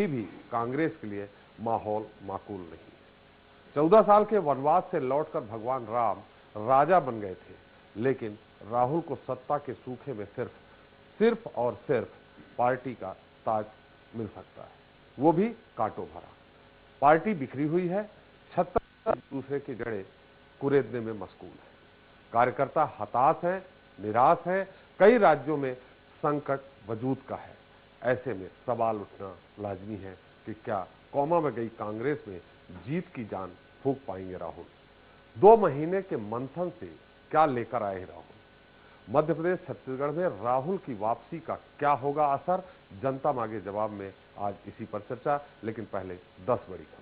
अभी भी कांग्रेस के लिए माहौल माकूल नहीं है। 14 साल के वनवास से लौटकर भगवान राम राजा बन गए थे, लेकिन राहुल को सत्ता के सूखे में सिर्फ और सिर्फ पार्टी का ताज मिल सकता है, वो भी कांटों भरा। पार्टी बिखरी हुई है, छत्तर एक दूसरे की जड़ें कुरेदने में मशगूल है। कार्यकर्ता हताश हैं, निराश हैं, कई राज्यों में संकट वजूद का है। ऐसे में सवाल उठना लाजमी है कि क्या कौमा में गई कांग्रेस में जीत की जान फूंक पाएंगे राहुल? 2 महीने के मंथन से क्या लेकर आए राहुल? मध्य प्रदेश छत्तीसगढ़ में राहुल की वापसी का क्या होगा असर? जनता मांगे जवाब में आज इसी पर चर्चा, लेकिन पहले 10 बड़ी खबर।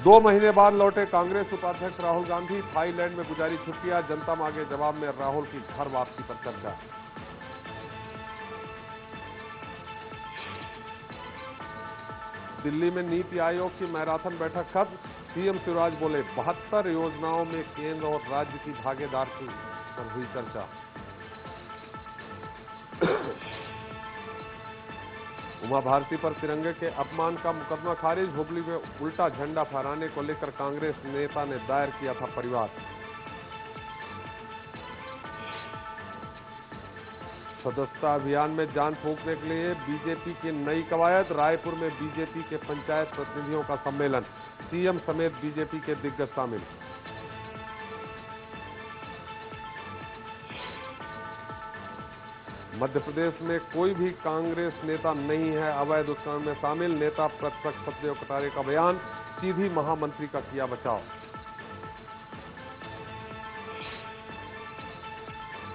2 महीने बाद लौटे कांग्रेस उपाध्यक्ष राहुल गांधी, थाईलैंड में गुजारी छुट्टियां, जनता मांगे जवाब में राहुल की घर वापसी पर चर्चा। दिल्ली में नीति आयोग की मैराथन बैठक खत्म, सीएम शिवराज बोले 72 योजनाओं में केंद्र और राज्य की भागीदारी पर हुई चर्चा। उमा भारती पर तिरंगे के अपमान का मुकदमा खारिज, हुबली में उल्टा झंडा फहराने को लेकर कांग्रेस नेता ने दायर किया था परिवाद। सदस्यता अभियान में जान फूंकने के लिए बीजेपी की नई कवायद, रायपुर में बीजेपी के पंचायत प्रतिनिधियों का सम्मेलन, सीएम समेत बीजेपी के दिग्गज शामिल। मध्य प्रदेश में कोई भी कांग्रेस नेता नहीं है अवैध उत्खनन में शामिल, नेता प्रतिपक्ष सत्यदेव कटारे का बयान, सीधी महामंत्री का किया बचाव।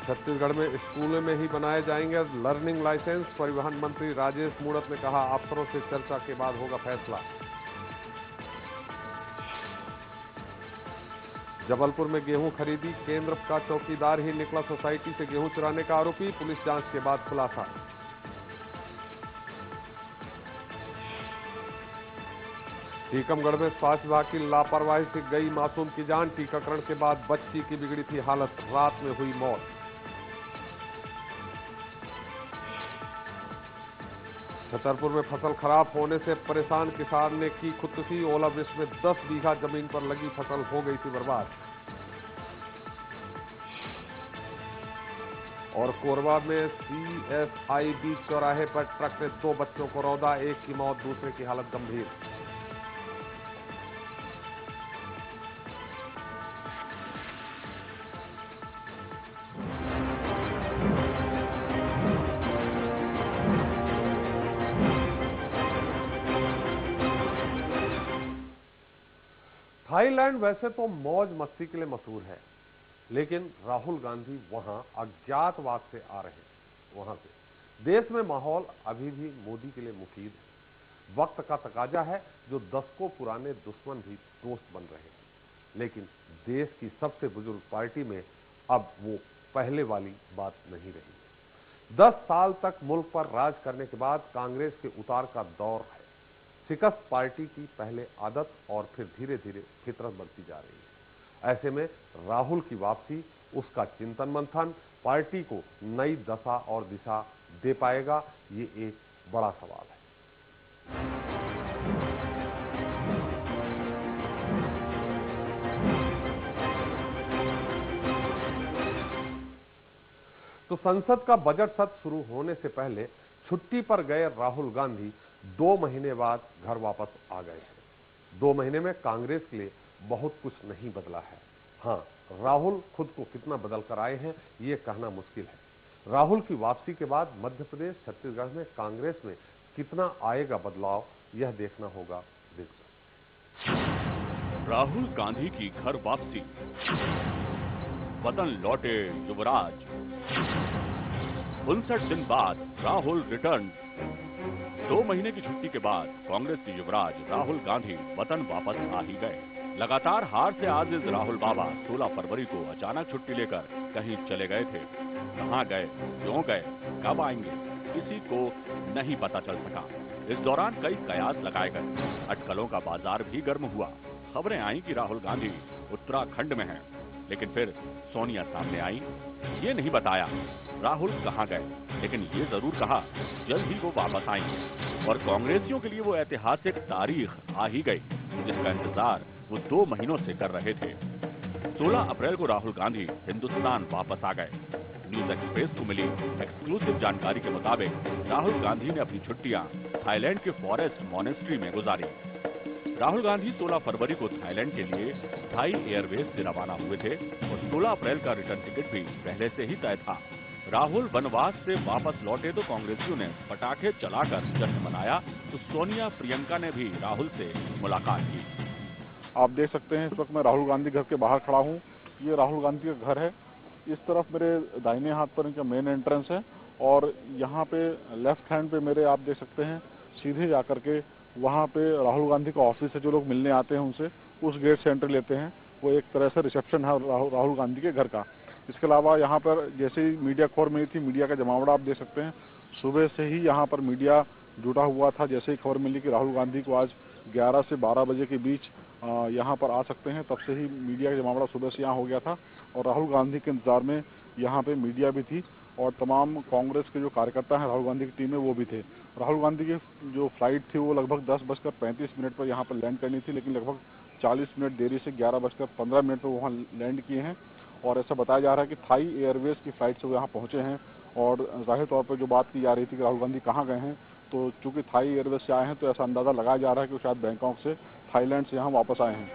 छत्तीसगढ़ में स्कूलों में ही बनाए जाएंगे लर्निंग लाइसेंस, परिवहन मंत्री राजेश मूणत ने कहा अफसरों से चर्चा के बाद होगा फैसला। जबलपुर में गेहूं खरीदी केंद्र का चौकीदार ही निकला सोसाइटी से गेहूं चुराने का आरोपी, पुलिस जांच के बाद खुलासा। टीकमगढ़ में स्वास्थ्य विभाग की लापरवाही से गई मासूम की जान, टीकाकरण के बाद बच्ची की बिगड़ी थी हालत, रात में हुई मौत। छतरपुर में फसल खराब होने से परेशान किसान ने की खुदकुशी, ओलावृष्टि में 10 बीघा जमीन पर लगी फसल हो गई थी बर्बाद। और कोरबा में सीएसआईबी चौराहे पर ट्रक ने 2 बच्चों को रौंदा, एक की मौत, दूसरे की हालत गंभीर। थाईलैंड वैसे तो मौज मस्ती के लिए मशहूर है, लेकिन राहुल गांधी वहां अज्ञातवास से आ रहे हैं। वहां से देश में माहौल अभी भी मोदी के लिए मुफीद है। वक्त का तकाजा है, जो दशकों पुराने दुश्मन भी दोस्त बन रहे हैं। लेकिन देश की सबसे बुजुर्ग पार्टी में अब वो पहले वाली बात नहीं रही। 10 साल तक मुल्क पर राज करने के बाद कांग्रेस के उतार का दौर है। शिकस्त पार्टी की पहले आदत और फिर धीरे धीरे फितरत बनती जा रही है। ऐसे में राहुल की वापसी, उसका चिंतन मंथन पार्टी को नई दशा और दिशा दे पाएगा, ये एक बड़ा सवाल है। तो संसद का बजट सत्र शुरू होने से पहले छुट्टी पर गए राहुल गांधी 2 महीने बाद घर वापस आ गए हैं। 2 महीने में कांग्रेस के लिए बहुत कुछ नहीं बदला है। हाँ, राहुल खुद को कितना बदल कर आए हैं ये कहना मुश्किल है। राहुल की वापसी के बाद मध्य प्रदेश छत्तीसगढ़ में कांग्रेस में कितना आएगा बदलाव, यह देखना होगा दिलचस्प। राहुल गांधी की घर वापसी, वतन लौटे युवराज, 59 दिन बाद राहुल रिटर्न। 2 महीने की छुट्टी के बाद कांग्रेस के युवराज राहुल गांधी वतन वापस आ ही गए। लगातार हार से आजिज राहुल बाबा 16 फरवरी को अचानक छुट्टी लेकर कहीं चले गए थे। कहां गए, क्यों गए, कब आएंगे, किसी को नहीं पता चल सका। इस दौरान कई कयास लगाए गए, अटकलों का बाजार भी गर्म हुआ। खबरें आई कि राहुल गांधी उत्तराखंड में हैं, लेकिन फिर सोनिया सामने आई, ये नहीं बताया राहुल कहां गए, लेकिन ये जरूर कहा जल्द ही वो वापस आएंगे और कांग्रेसियों के लिए वो ऐतिहासिक तारीख आ ही गई जिसका इंतजार वो 2 महीनों से कर रहे थे। 16 अप्रैल को राहुल गांधी हिंदुस्तान वापस आ गए। न्यूज एक्सप्रेस को मिली एक्सक्लूसिव जानकारी के मुताबिक राहुल गांधी ने अपनी छुट्टियां थाईलैंड के फॉरेस्ट मॉनेस्ट्री में गुजारी। राहुल गांधी 16 फरवरी को थाईलैंड के लिए थाई एयरवेज से रवाना हुए थे और 16 अप्रैल का रिटर्न टिकट भी पहले से ही तय था। राहुल वनवास से वापस लौटे तो कांग्रेसियों ने पटाखे चलाकर जश्न मनाया तो सोनिया प्रियंका ने भी राहुल से मुलाकात की। आप देख सकते हैं इस वक्त मैं राहुल गांधी घर के बाहर खड़ा हूं। ये राहुल गांधी का घर है। इस तरफ मेरे दाहिने हाथ पर इनका मेन एंट्रेंस है और यहाँ पे लेफ्ट हैंड पे मेरे आप देख सकते हैं सीधे जाकर के वहाँ पे राहुल गांधी का ऑफिस है। जो लोग मिलने आते हैं उनसे उस गेट से एंट्री लेते हैं। वो एक तरह से रिसेप्शन है राहुल गांधी के घर का। इसके अलावा यहाँ पर जैसे ही मीडिया खबर मिली थी, मीडिया का जमावड़ा आप देख सकते हैं। सुबह से ही यहाँ पर मीडिया जुटा हुआ था। जैसे ही खबर मिली कि राहुल गांधी को आज 11 से 12 बजे के बीच यहाँ पर आ सकते हैं, तब से ही मीडिया का जमावड़ा सुबह से यहाँ हो गया था और राहुल गांधी के इंतजार में यहाँ पे मीडिया भी थी और तमाम कांग्रेस के जो कार्यकर्ता हैं राहुल गांधी की टीम में वो भी थे। राहुल गांधी की जो फ्लाइट थी वो लगभग 10:35 पर यहाँ पर लैंड करनी थी, लेकिन लगभग 40 मिनट देरी से 11:15 पर वहाँ लैंड किए हैं और ऐसा बताया जा रहा है कि थाई एयरवेज की फ्लाइट से वो यहाँ पहुंचे हैं। और जाहिर तौर पर जो बात की जा रही थी कि राहुल गांधी कहाँ गए हैं, तो चूंकि थाई एयरवेज से आए हैं तो ऐसा अंदाजा लगाया जा रहा है कि वो शायद बैंकॉक से थाईलैंड से यहाँ वापस आए हैं।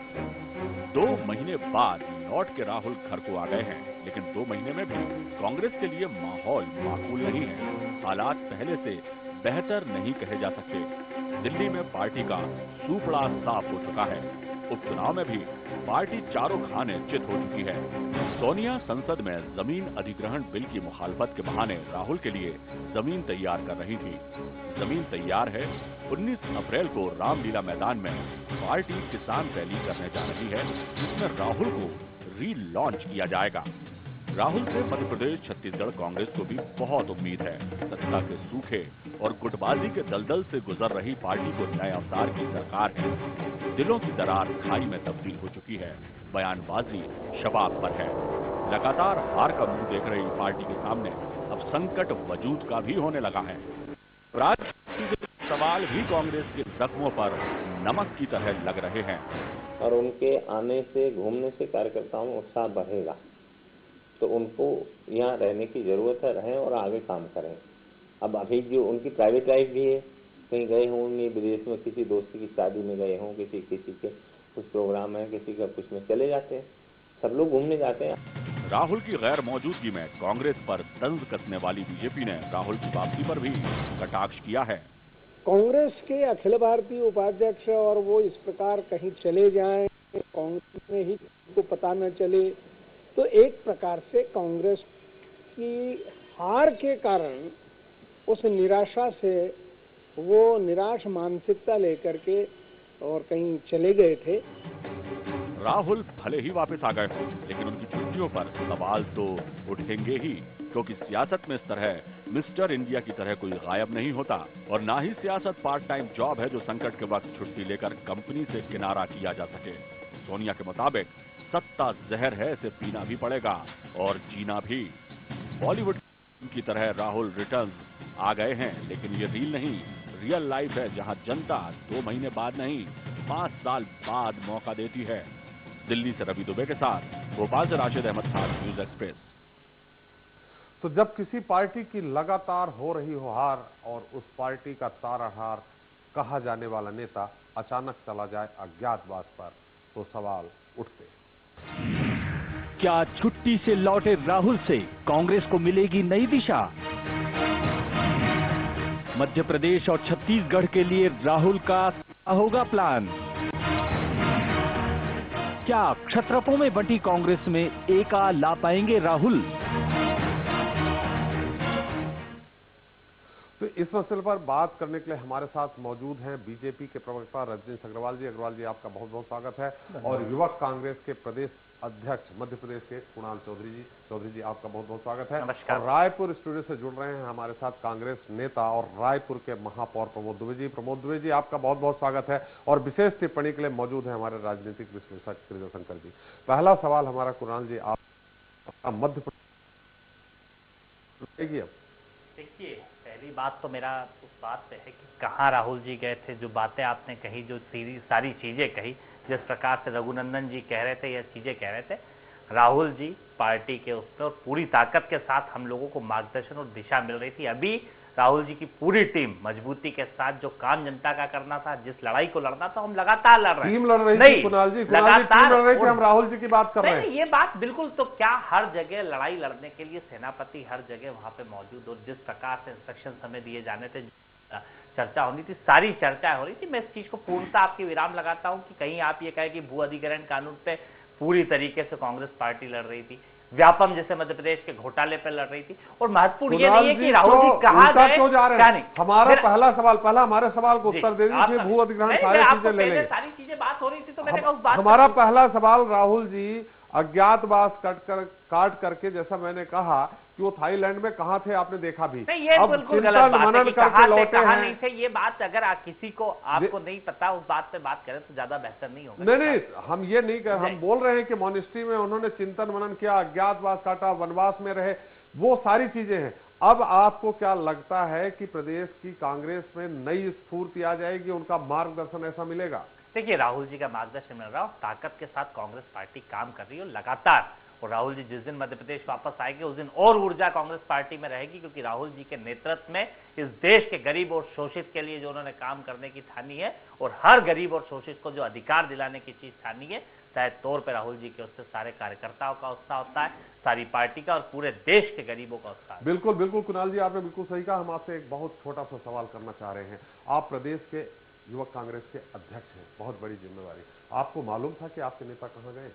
2 महीने बाद लौट के राहुल घर को आ गए हैं, लेकिन 2 महीने में भी कांग्रेस के लिए माहौल माकूल नहीं है। हालात पहले से बेहतर नहीं कहे जा सकते। दिल्ली में पार्टी का सूपड़ा साफ हो चुका है। उपचुनाव में भी पार्टी चारों खाने चित हो चुकी है। सोनिया संसद में जमीन अधिग्रहण बिल की मुखालफत के बहाने राहुल के लिए जमीन तैयार कर रही थी। जमीन तैयार है। 19 अप्रैल को रामलीला मैदान में पार्टी किसान रैली करने जा रही है, जिसमें राहुल को रीलॉन्च किया जाएगा। राहुल से मध्य प्रदेश छत्तीसगढ़ कांग्रेस को भी बहुत उम्मीद है। सत्ता के सूखे और गुटबाजी के दलदल से गुजर रही पार्टी को नए अवतार की सरकार है। दिलों की दरार खाई में तब्दील हो चुकी है। बयानबाजी शबाब पर है। लगातार हार का मुंह देख रही पार्टी के सामने अब संकट वजूद का भी होने लगा है। राजनीति के सवाल भी कांग्रेस के जख्मों पर नमक की तरह लग रहे हैं। और उनके आने से, घूमने से कार्यकर्ताओं में उत्साह बढ़ेगा, तो उनको यहाँ रहने की जरूरत है, रहें और आगे काम करें। अब अभी जो उनकी प्राइवेट लाइफ भी है, कहीं गए होंगे विदेश में, किसी दोस्ती की शादी में गए हों, किसी के कुछ प्रोग्राम है, किसी का कुछ में चले जाते हैं। सब लोग घूमने जाते हैं। राहुल की गैर मौजूदगी में कांग्रेस पर तंज कसने वाली बीजेपी ने राहुल की वापसी पर भी कटाक्ष किया है। कांग्रेस के अखिल भारतीय उपाध्यक्ष और वो इस प्रकार कहीं चले जाएं, कांग्रेस में ही को पता न चले, तो एक प्रकार से कांग्रेस की हार के कारण उस निराशा से वो निराश मानसिकता लेकर के और कहीं चले गए थे। राहुल भले ही वापस आ गए हों, लेकिन उनकी छुट्टियों पर सवाल तो उठेंगे ही, क्योंकि सियासत में इस तरह मिस्टर इंडिया की तरह कोई गायब नहीं होता और ना ही सियासत पार्ट टाइम जॉब है जो संकट के वक्त छुट्टी लेकर कंपनी से किनारा किया जा सके। सोनिया के मुताबिक सत्ता जहर है, इसे पीना भी पड़ेगा और जीना भी। बॉलीवुड की तरह राहुल रिटर्न आ गए हैं, लेकिन ये रील नहीं, रियल लाइफ है, जहां जनता 2 महीने बाद नहीं 5 साल बाद मौका देती है। दिल्ली से रवि दुबे के साथ भोपाल से राशिद अहमद खान, न्यूज एक्सप्रेस। तो जब किसी पार्टी की लगातार हो रही हो हार और उस पार्टी का तारनहार कहा जाने वाला नेता अचानक चला जाए अज्ञातवास पर, तो सवाल उठते। क्या छुट्टी से लौटे राहुल से कांग्रेस को मिलेगी नई दिशा? मध्य प्रदेश और छत्तीसगढ़ के लिए राहुल का होगा प्लान? क्या क्षत्रपों में बंटी कांग्रेस में एका ला पाएंगे राहुल? तो इस मसले पर बात करने के लिए हमारे साथ मौजूद हैं बीजेपी के प्रवक्ता रजनीश अग्रवाल जी। अग्रवाल जी, आपका बहुत बहुत स्वागत है। और युवक कांग्रेस के प्रदेश अध्यक्ष मध्य प्रदेश के कुणाल चौधरी जी। चौधरी जी, आपका बहुत बहुत स्वागत है। नमस्कार। और रायपुर स्टूडियो से जुड़ रहे हैं हमारे साथ कांग्रेस नेता और रायपुर के महापौर प्रमोद दुबे जी। प्रमोद दुबे जी, आपका बहुत बहुत स्वागत है। और विशेष टिप्पणी के लिए मौजूद है हमारे राजनीतिक विश्लेषक श्रीधर शंकर जी। पहला सवाल हमारा कुणाल जी, आप मध्य प्रदेश देखिए, पहली बात तो मेरा उस बात पे है कि कहाँ राहुल जी गए थे। जो बातें आपने कही, जो सारी चीजें कही, जिस प्रकार से रघुनंदन जी कह रहे थे, यह चीजें कह रहे थे, राहुल जी पार्टी के उसमें और पूरी ताकत के साथ हम लोगों को मार्गदर्शन और दिशा मिल रही थी। अभी राहुल जी की पूरी टीम मजबूती के साथ जो काम जनता का करना था, जिस लड़ाई को लड़ना था, हम लगातार लड़ रहे हैं। टीम लड़ रही थी कुणाल जी, लगातार टीम लड़ रही थी, हम राहुल जी की बात कर रहे हैं। ये बात बिल्कुल, तो क्या हर जगह लड़ाई लड़ने के लिए सेनापति हर जगह वहां पे मौजूद, और जिस प्रकार से इंस्ट्रक्शन हमें दिए जाने थे, चर्चा होनी थी, सारी चर्चा हो रही थी। मैं इस चीज को पूर्णतः आपकी विराम लगाता हूं कि कहीं आप ये कहें कि भू अधिग्रहण कानून पे पूरी तरीके से कांग्रेस पार्टी लड़ रही थी, व्यापम जैसे मध्य प्रदेश के घोटाले पर लड़ रही थी। और महत्वपूर्ण ये नहीं है कि राहुल जी कहां गए, क्यों जा रहे हैं। हमारा पहला सवाल, हमारे सवाल को उत्तर दे दीजिए, भू अधिग्रहण सारी चीजें ले लेंगे। सारी चीजें बात हो रही थी तो मैंने कहा उस बात। हमारा पहला सवाल, राहुल जी अज्ञातवास काट करके, जैसा मैंने कहा कि वो थाईलैंड में कहां थे, आपने देखा भी। नहीं, ये बिल्कुल गलत बात है कि कहां नहीं थे। ये बात अगर किसी को आपको नहीं पता, उस बात पे बात करें तो ज्यादा बेहतर नहीं होगा। नहीं, हम ये नहीं कर, हम बोल रहे हैं कि मॉनेस्ट्री में उन्होंने चिंतन मनन किया, अज्ञातवास काटा, वनवास में रहे, वो सारी चीजें हैं। अब आपको क्या लगता है कि प्रदेश की कांग्रेस में नई स्फूर्ति आ जाएगी, उनका मार्गदर्शन ऐसा मिलेगा? देखिए, राहुल जी का मार्गदर्शन मिल रहा है, ताकत के साथ कांग्रेस पार्टी काम कर रही है लगातार। और राहुल जी जिस दिन मध्य प्रदेश वापस आएंगे, उस दिन और ऊर्जा कांग्रेस पार्टी में रहेगी, क्योंकि राहुल जी के नेतृत्व में इस देश के गरीब और शोषित के लिए जो उन्होंने काम करने की ठानी है, और हर गरीब और शोषित को जो अधिकार दिलाने की चीज ठानी है, तय तौर पर राहुल जी के उससे सारे कार्यकर्ताओं का उत्साह होता है, सारी पार्टी का और पूरे देश के गरीबों का उत्साह। बिल्कुल बिल्कुल कुणाल जी, आपने बिल्कुल सही कहा। हम आपसे एक बहुत छोटा सा सवाल करना चाह रहे हैं। आप प्रदेश के युवक कांग्रेस के अध्यक्ष हैं, बहुत बड़ी जिम्मेवारी। आपको मालूम था कि आपके नेता कहां गए?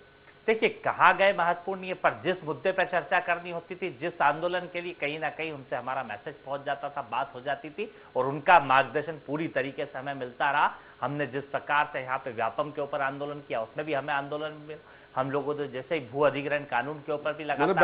देखिए, कहां गए महत्वपूर्ण है, पर जिस मुद्दे पर चर्चा करनी होती थी, जिस आंदोलन के लिए, कहीं ना कहीं उनसे हमारा मैसेज पहुंच जाता था, बात हो जाती थी, और उनका मार्गदर्शन पूरी तरीके से हमें मिलता रहा। हमने जिस प्रकार से यहाँ पे व्यापम के ऊपर आंदोलन किया, उसमें भी हमें आंदोलन, हम लोगों ने जैसे ही भू अधिग्रहण कानून के ऊपर भी लगातार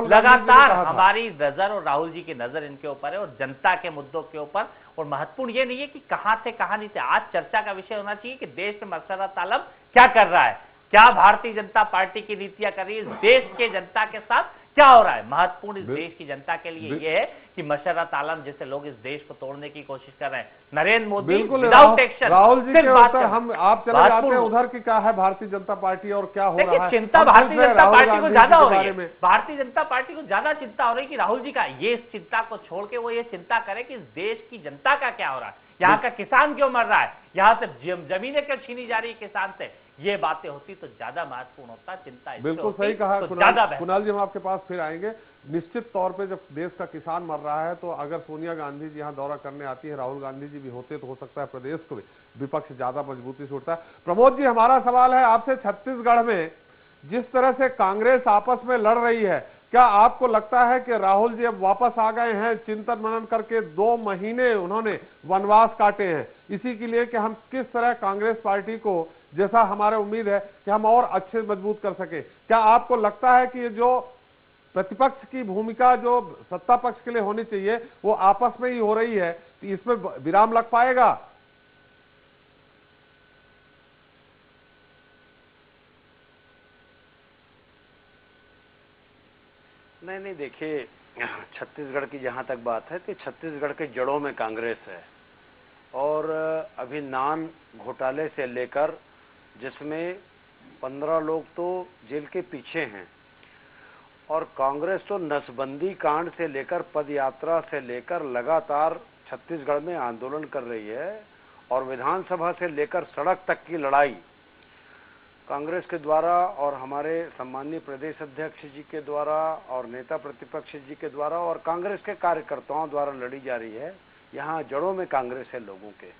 लगातार हमारी नजर और राहुल जी की नजर इनके ऊपर है, और जनता के मुद्दों के ऊपर। और महत्वपूर्ण ये नहीं है कि कहां थे कहां नहीं थे, आज चर्चा का विषय होना चाहिए कि देश में मशर्रत आलम क्या कर रहा है, क्या भारतीय जनता पार्टी की नीतियां कर रही है, देश के जनता के साथ क्या हो रहा है। महत्वपूर्ण इस देश की जनता के लिए यह है कि मशर्रत आलम जैसे लोग इस देश को तोड़ने की कोशिश कर रहे हैं, नरेंद्र मोदी विदाउट एक्शन। राहुल जी के ऊपर हम आप चले जाते हैं उधर की क्या है भारतीय जनता पार्टी और क्या हो रहा है। चिंता भारतीय जनता पार्टी को ज्यादा हो रही है, भारतीय जनता पार्टी को ज्यादा चिंता हो रही है कि राहुल जी का ये चिंता को छोड़ के वो ये चिंता करे कि इस देश की जनता का क्या हो रहा है, यहाँ का किसान क्यों मर रहा है, यहाँ से जमीनें क्यों छीनी जा रही है किसान से। ये बातें होती तो ज्यादा महत्वपूर्ण होता, चिंता बिल्कुल सही कहा तो कुणाल जी। हम आपके पास फिर आएंगे। निश्चित तौर पे जब देश का किसान मर रहा है, तो अगर सोनिया गांधी जी यहाँ दौरा करने आती है, राहुल गांधी जी भी होते, तो हो सकता है प्रदेश को विपक्ष ज्यादा मजबूती से उठता है। प्रमोद जी, हमारा सवाल है आपसे, छत्तीसगढ़ में जिस तरह से कांग्रेस आपस में लड़ रही है, क्या आपको लगता है कि राहुल जी अब वापस आ गए हैं, चिंतन मनन करके 2 महीने उन्होंने वनवास काटे हैं, इसी के लिए कि हम किस तरह कांग्रेस पार्टी को, जैसा हमारे उम्मीद है कि हम और अच्छे मजबूत कर सके। क्या आपको लगता है कि जो प्रतिपक्ष की भूमिका जो सत्ता पक्ष के लिए होनी चाहिए, वो आपस में ही हो रही है, तो इसमें विराम लग पाएगा? नहीं, देखिए, छत्तीसगढ़ की जहां तक बात है कि छत्तीसगढ़ के जड़ों में कांग्रेस है, और अभी नान घोटाले से लेकर, जिसमें 15 लोग तो जेल के पीछे हैं, और कांग्रेस तो नसबंदी कांड से लेकर, पद यात्रा से लेकर लगातार छत्तीसगढ़ में आंदोलन कर रही है, और विधानसभा से लेकर सड़क तक की लड़ाई कांग्रेस के द्वारा और हमारे सम्माननीय प्रदेश अध्यक्ष जी के द्वारा और नेता प्रतिपक्ष जी के द्वारा और कांग्रेस के कार्यकर्ताओं द्वारा लड़ी जा रही है। यहाँ जड़ों में कांग्रेस है लोगों के।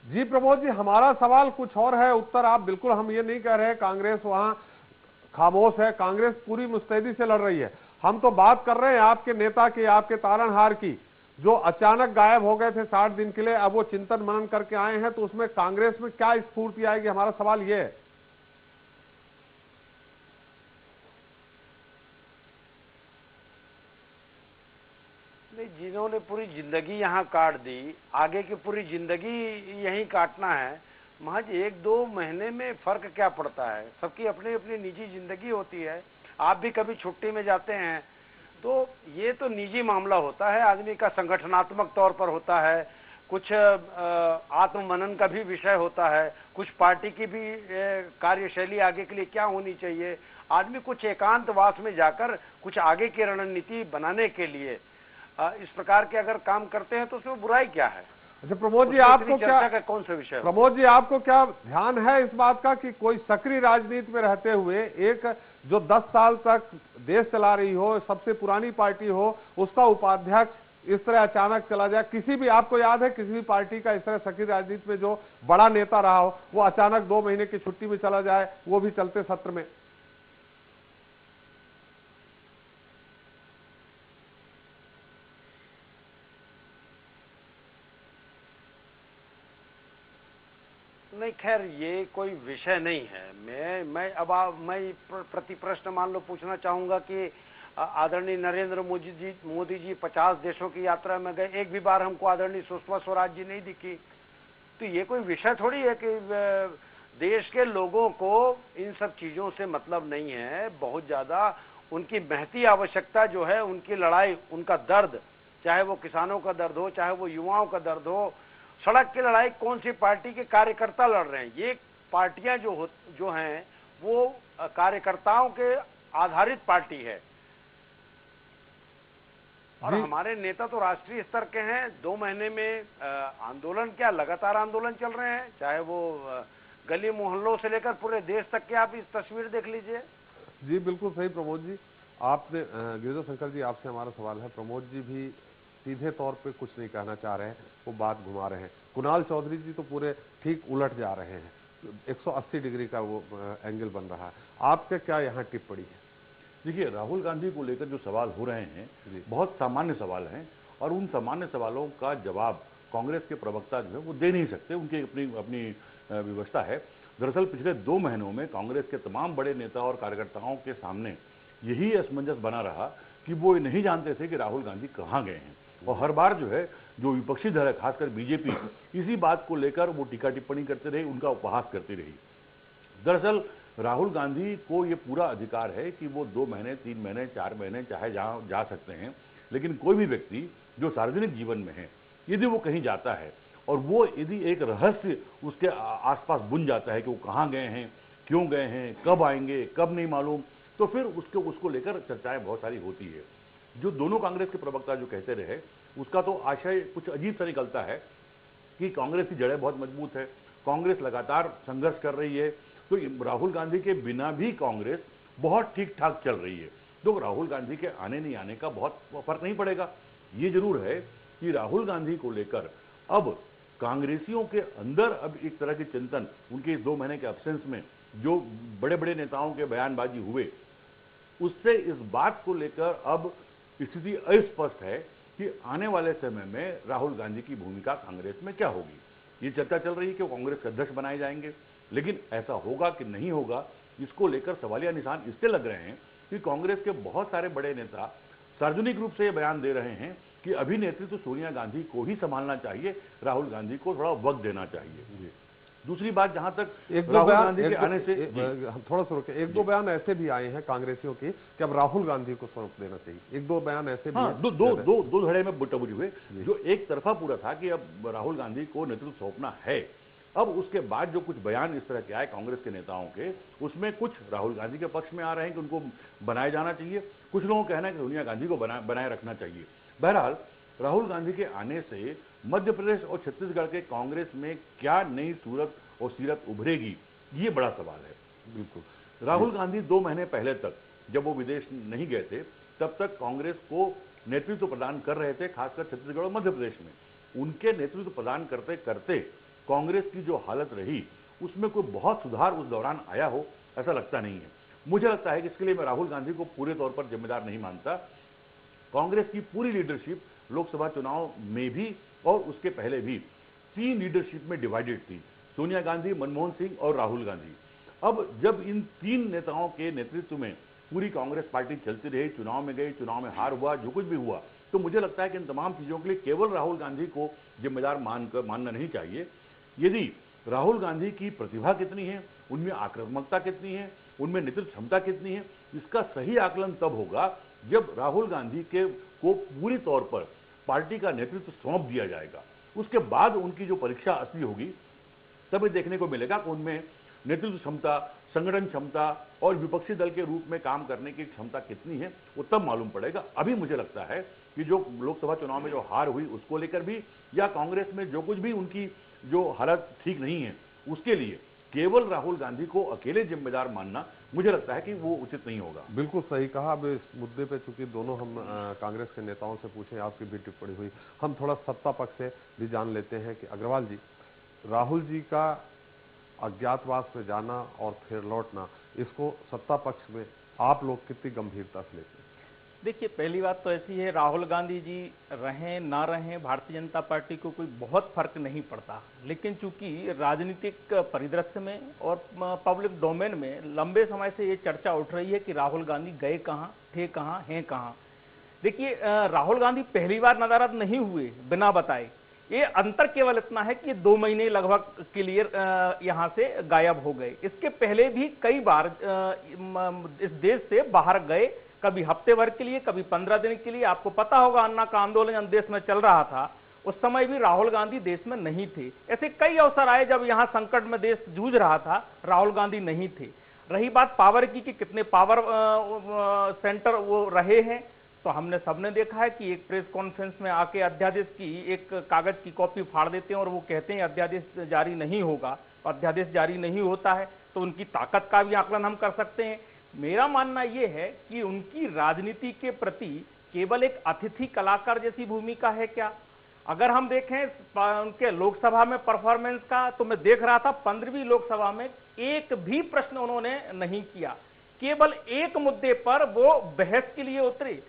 जी प्रमोद जी, हमारा सवाल कुछ और है, उत्तर आप बिल्कुल, हम ये नहीं कह रहे कांग्रेस वहां खामोश है, कांग्रेस पूरी मुस्तैदी से लड़ रही है। हम तो बात कर रहे हैं आपके नेता की, आपके तारणहार की, जो अचानक गायब हो गए थे 60 दिन के लिए, अब वो चिंतन मनन करके आए हैं, तो उसमें कांग्रेस में क्या स्फूर्ति आएगी, हमारा सवाल ये है। नहीं, जिन्होंने पूरी जिंदगी यहाँ काट दी, आगे की पूरी जिंदगी यहीं काटना है, महज 1-2 महीने में फर्क क्या पड़ता है। सबकी अपनी अपनी निजी जिंदगी होती है। आप भी कभी छुट्टी में जाते हैं तो ये तो निजी मामला होता है, आदमी का संगठनात्मक तौर पर होता है, कुछ आत्ममनन का भी विषय होता है, कुछ पार्टी की भी कार्यशैली आगे के लिए क्या होनी चाहिए, आदमी कुछ एकांतवास में जाकर कुछ आगे की रणनीति बनाने के लिए इस प्रकार के अगर काम करते हैं तो उसमें बुराई क्या है। अच्छा प्रमोद जी, आपको क्या का कौन सा विषय, प्रमोद जी आपको क्या ध्यान है इस बात का कि कोई सक्रिय राजनीति में रहते हुए एक जो 10 साल तक देश चला रही हो, सबसे पुरानी पार्टी हो, उसका उपाध्यक्ष इस तरह अचानक चला जाए? किसी भी, आपको याद है किसी भी पार्टी का इस तरह सक्रिय राजनीति में जो बड़ा नेता रहा हो वो अचानक 2 महीने की छुट्टी में चला जाए, वो भी चलते सत्र में? नहीं, खैर ये कोई विषय नहीं है। मैं प्रति प्रश्न मान लो पूछना चाहूंगा कि आदरणीय नरेंद्र मोदी जी 50 देशों की यात्रा में गए, एक भी बार हमको आदरणीय सुषमा स्वराज जी नहीं दिखी। तो ये कोई विषय थोड़ी है कि देश के लोगों को इन सब चीजों से मतलब नहीं है। बहुत ज्यादा उनकी महती आवश्यकता जो है, उनकी लड़ाई, उनका दर्द, चाहे वो किसानों का दर्द हो, चाहे वो युवाओं का दर्द हो, सड़क की लड़ाई कौन सी पार्टी के कार्यकर्ता लड़ रहे हैं। ये पार्टियां जो हैं वो कार्यकर्ताओं के आधारित पार्टी है और हमारे नेता तो राष्ट्रीय स्तर के हैं। 2 महीने में आंदोलन क्या, लगातार आंदोलन चल रहे हैं, चाहे वो गली मोहल्लों से लेकर पूरे देश तक के आप इस तस्वीर देख लीजिए। जी बिल्कुल सही प्रमोद जी। आपने गिरिजा शंकर जी, आपसे हमारा सवाल है, प्रमोद जी भी सीधे तौर पे कुछ नहीं कहना चाह रहे हैं, वो बात घुमा रहे हैं। कुणाल चौधरी जी तो पूरे ठीक उलट जा रहे हैं, 180 डिग्री का वो एंगल बन रहा है। आपके क्या यहाँ टिप्पणी है? देखिए, राहुल गांधी को लेकर जो सवाल हो रहे हैं बहुत सामान्य सवाल हैं और उन सामान्य सवालों का जवाब कांग्रेस के प्रवक्ता जो है वो दे नहीं सकते, उनकी अपनी व्यवस्था है। दरअसल पिछले 2 महीनों में कांग्रेस के तमाम बड़े नेता और कार्यकर्ताओं के सामने यही असमंजस बना रहा कि वो नहीं जानते थे कि राहुल गांधी कहाँ गए हैं और हर बार जो है जो विपक्षी दल है, खासकर बीजेपी, इसी बात को लेकर वो टीका टिप्पणी करते रहे, उनका उपहास करती रही। दरअसल राहुल गांधी को ये पूरा अधिकार है कि वो 2 महीने, 3 महीने, 4 महीने चाहे जहां जा सकते हैं, लेकिन कोई भी व्यक्ति जो सार्वजनिक जीवन में है, यदि वो कहीं जाता है और वो यदि एक रहस्य उसके आसपास बुन जाता है कि वो कहाँ गए हैं, क्यों गए हैं, कब आएंगे, कब नहीं मालूम, तो फिर उसको लेकर चर्चाएं बहुत सारी होती है। जो दोनों कांग्रेस के प्रवक्ता जो कहते रहे, उसका तो आशय कुछ अजीब सा निकलता है कि कांग्रेस की जड़ें बहुत मजबूत है, कांग्रेस लगातार संघर्ष कर रही है, तो राहुल गांधी के बिना भी कांग्रेस बहुत ठीक ठाक चल रही है, तो राहुल गांधी के आने नहीं आने का बहुत फर्क नहीं पड़ेगा। ये जरूर है कि राहुल गांधी को लेकर अब कांग्रेसियों के अंदर अब एक तरह के चिंतन, उनके इस 2 महीने के अब्सेंस में जो बड़े बड़े नेताओं के बयानबाजी हुए, उससे इस बात को लेकर अब स्थिति अस्पष्ट है कि आने वाले समय में राहुल गांधी की भूमिका कांग्रेस में क्या होगी। ये चर्चा चल रही है कि वो कांग्रेस के अध्यक्ष बनाए जाएंगे, लेकिन ऐसा होगा कि नहीं होगा, इसको लेकर सवालिया निशान इससे लग रहे हैं कि कांग्रेस के बहुत सारे बड़े नेता सार्वजनिक रूप से ये बयान दे रहे हैं कि अभी नेतृत्व सोनिया गांधी को ही संभालना चाहिए, राहुल गांधी को थोड़ा वक्त देना चाहिए। दूसरी बात, जहां तक राहुल गांधी के आने से थोड़ा सा रुके, 1-2 बयान ऐसे भी आए हैं कांग्रेसियों की कि अब राहुल गांधी को सौंप देना चाहिए। 1-2 बयान ऐसे भी दो धड़े में बुटबुज हुए। जो एक तरफा पूरा था कि अब राहुल गांधी को नेतृत्व सौंपना है, अब उसके बाद जो कुछ बयान इस तरह के आए कांग्रेस के नेताओं के, उसमें कुछ राहुल गांधी के पक्ष में आ रहे हैं कि उनको बनाए जाना चाहिए, कुछ लोगों का कहना है कि सोनिया गांधी को बनाए रखना चाहिए। बहरहाल राहुल गांधी के आने से मध्य प्रदेश और छत्तीसगढ़ के कांग्रेस में क्या नई सूरत और सीरत उभरेगी, ये बड़ा सवाल है। बिल्कुल, राहुल गांधी 2 महीने पहले तक जब वो विदेश नहीं गए थे, तब तक कांग्रेस को नेतृत्व प्रदान कर रहे थे, खासकर छत्तीसगढ़ और मध्य प्रदेश में। उनके नेतृत्व प्रदान करते करते कांग्रेस की जो हालत रही, उसमें कोई बहुत सुधार उस दौरान आया हो, ऐसा लगता नहीं है। मुझे लगता है कि इसके लिए मैं राहुल गांधी को पूरे तौर पर जिम्मेदार नहीं मानता। कांग्रेस की पूरी लीडरशिप लोकसभा चुनाव में भी और उसके पहले भी 3 लीडरशिप में डिवाइडेड थी, सोनिया गांधी, मनमोहन सिंह और राहुल गांधी। अब जब इन 3 नेताओं के नेतृत्व में पूरी कांग्रेस पार्टी चलती रही, चुनाव में गई, चुनाव में हार हुआ, जो कुछ भी हुआ, तो मुझे लगता है कि इन तमाम चीजों के लिए केवल राहुल गांधी को जिम्मेदार मानना नहीं चाहिए। यदि राहुल गांधी की प्रतिभा कितनी है, उनमें आक्रामकता कितनी है, उनमें नेतृत्व क्षमता कितनी है, इसका सही आकलन तब होगा जब राहुल गांधी को पूरी तौर पर पार्टी का नेतृत्व सौंप दिया जाएगा। उसके बाद उनकी जो परीक्षा असली होगी तब देखने को मिलेगा कि उनमें नेतृत्व क्षमता, संगठन क्षमता और विपक्षी दल के रूप में काम करने की क्षमता कितनी है, वो तब मालूम पड़ेगा। अभी मुझे लगता है कि जो लोकसभा चुनाव में जो हार हुई उसको लेकर भी, या कांग्रेस में जो कुछ भी उनकी जो हालत ठीक नहीं है उसके लिए केवल राहुल गांधी को अकेले जिम्मेदार मानना मुझे लगता है कि वो उचित नहीं होगा। बिल्कुल सही कहा। अब इस मुद्दे पे चूंकि दोनों हम कांग्रेस के नेताओं से पूछे, आपकी भी टिप्पणी हुई, हम थोड़ा सत्ता पक्ष से भी जान लेते हैं कि अग्रवाल जी, राहुल जी का अज्ञातवास में जाना और फिर लौटना, इसको सत्ता पक्ष में आप लोग कितनी गंभीरता से लेते हैं? देखिए, पहली बात तो ऐसी है, राहुल गांधी जी रहें ना रहें भारतीय जनता पार्टी को कोई बहुत फर्क नहीं पड़ता, लेकिन चूंकि राजनीतिक परिदृश्य में और पब्लिक डोमेन में लंबे समय से ये चर्चा उठ रही है कि राहुल गांधी गए कहाँ, थे कहाँ, हैं कहाँ। देखिए, राहुल गांधी पहली बार नदारद नहीं हुए बिना बताए। ये अंतर केवल इतना है कि 2 महीने लगभग के लिए यहाँ से गायब हो गए। इसके पहले भी कई बार इस देश से बाहर गए, कभी हफ्ते भर के लिए, कभी 15 दिन के लिए। आपको पता होगा, अन्ना का आंदोलन देश में चल रहा था, उस समय भी राहुल गांधी देश में नहीं थे। ऐसे कई अवसर आए जब यहाँ संकट में देश जूझ रहा था, राहुल गांधी नहीं थे। रही बात पावर की कि कितने पावर सेंटर वो रहे हैं, तो हमने सबने देखा है कि एक प्रेस कॉन्फ्रेंस में आके अध्यादेश की एक कागज की कॉपी फाड़ देते हैं और वो कहते हैं अध्यादेश जारी नहीं होगा। अध्यादेश जारी नहीं होता है तो उनकी ताकत का भी आकलन हम कर सकते हैं। मेरा मानना ये है कि उनकी राजनीति के प्रति केवल एक अतिथि कलाकार जैसी भूमिका है क्या? अगर हम देखें उनके लोकसभा में परफॉर्मेंस का, तो मैं देख रहा था 15वीं लोकसभा में एक भी प्रश्न उन्होंने नहीं किया। केवल एक मुद्दे पर वो बहस के लिए उतरे।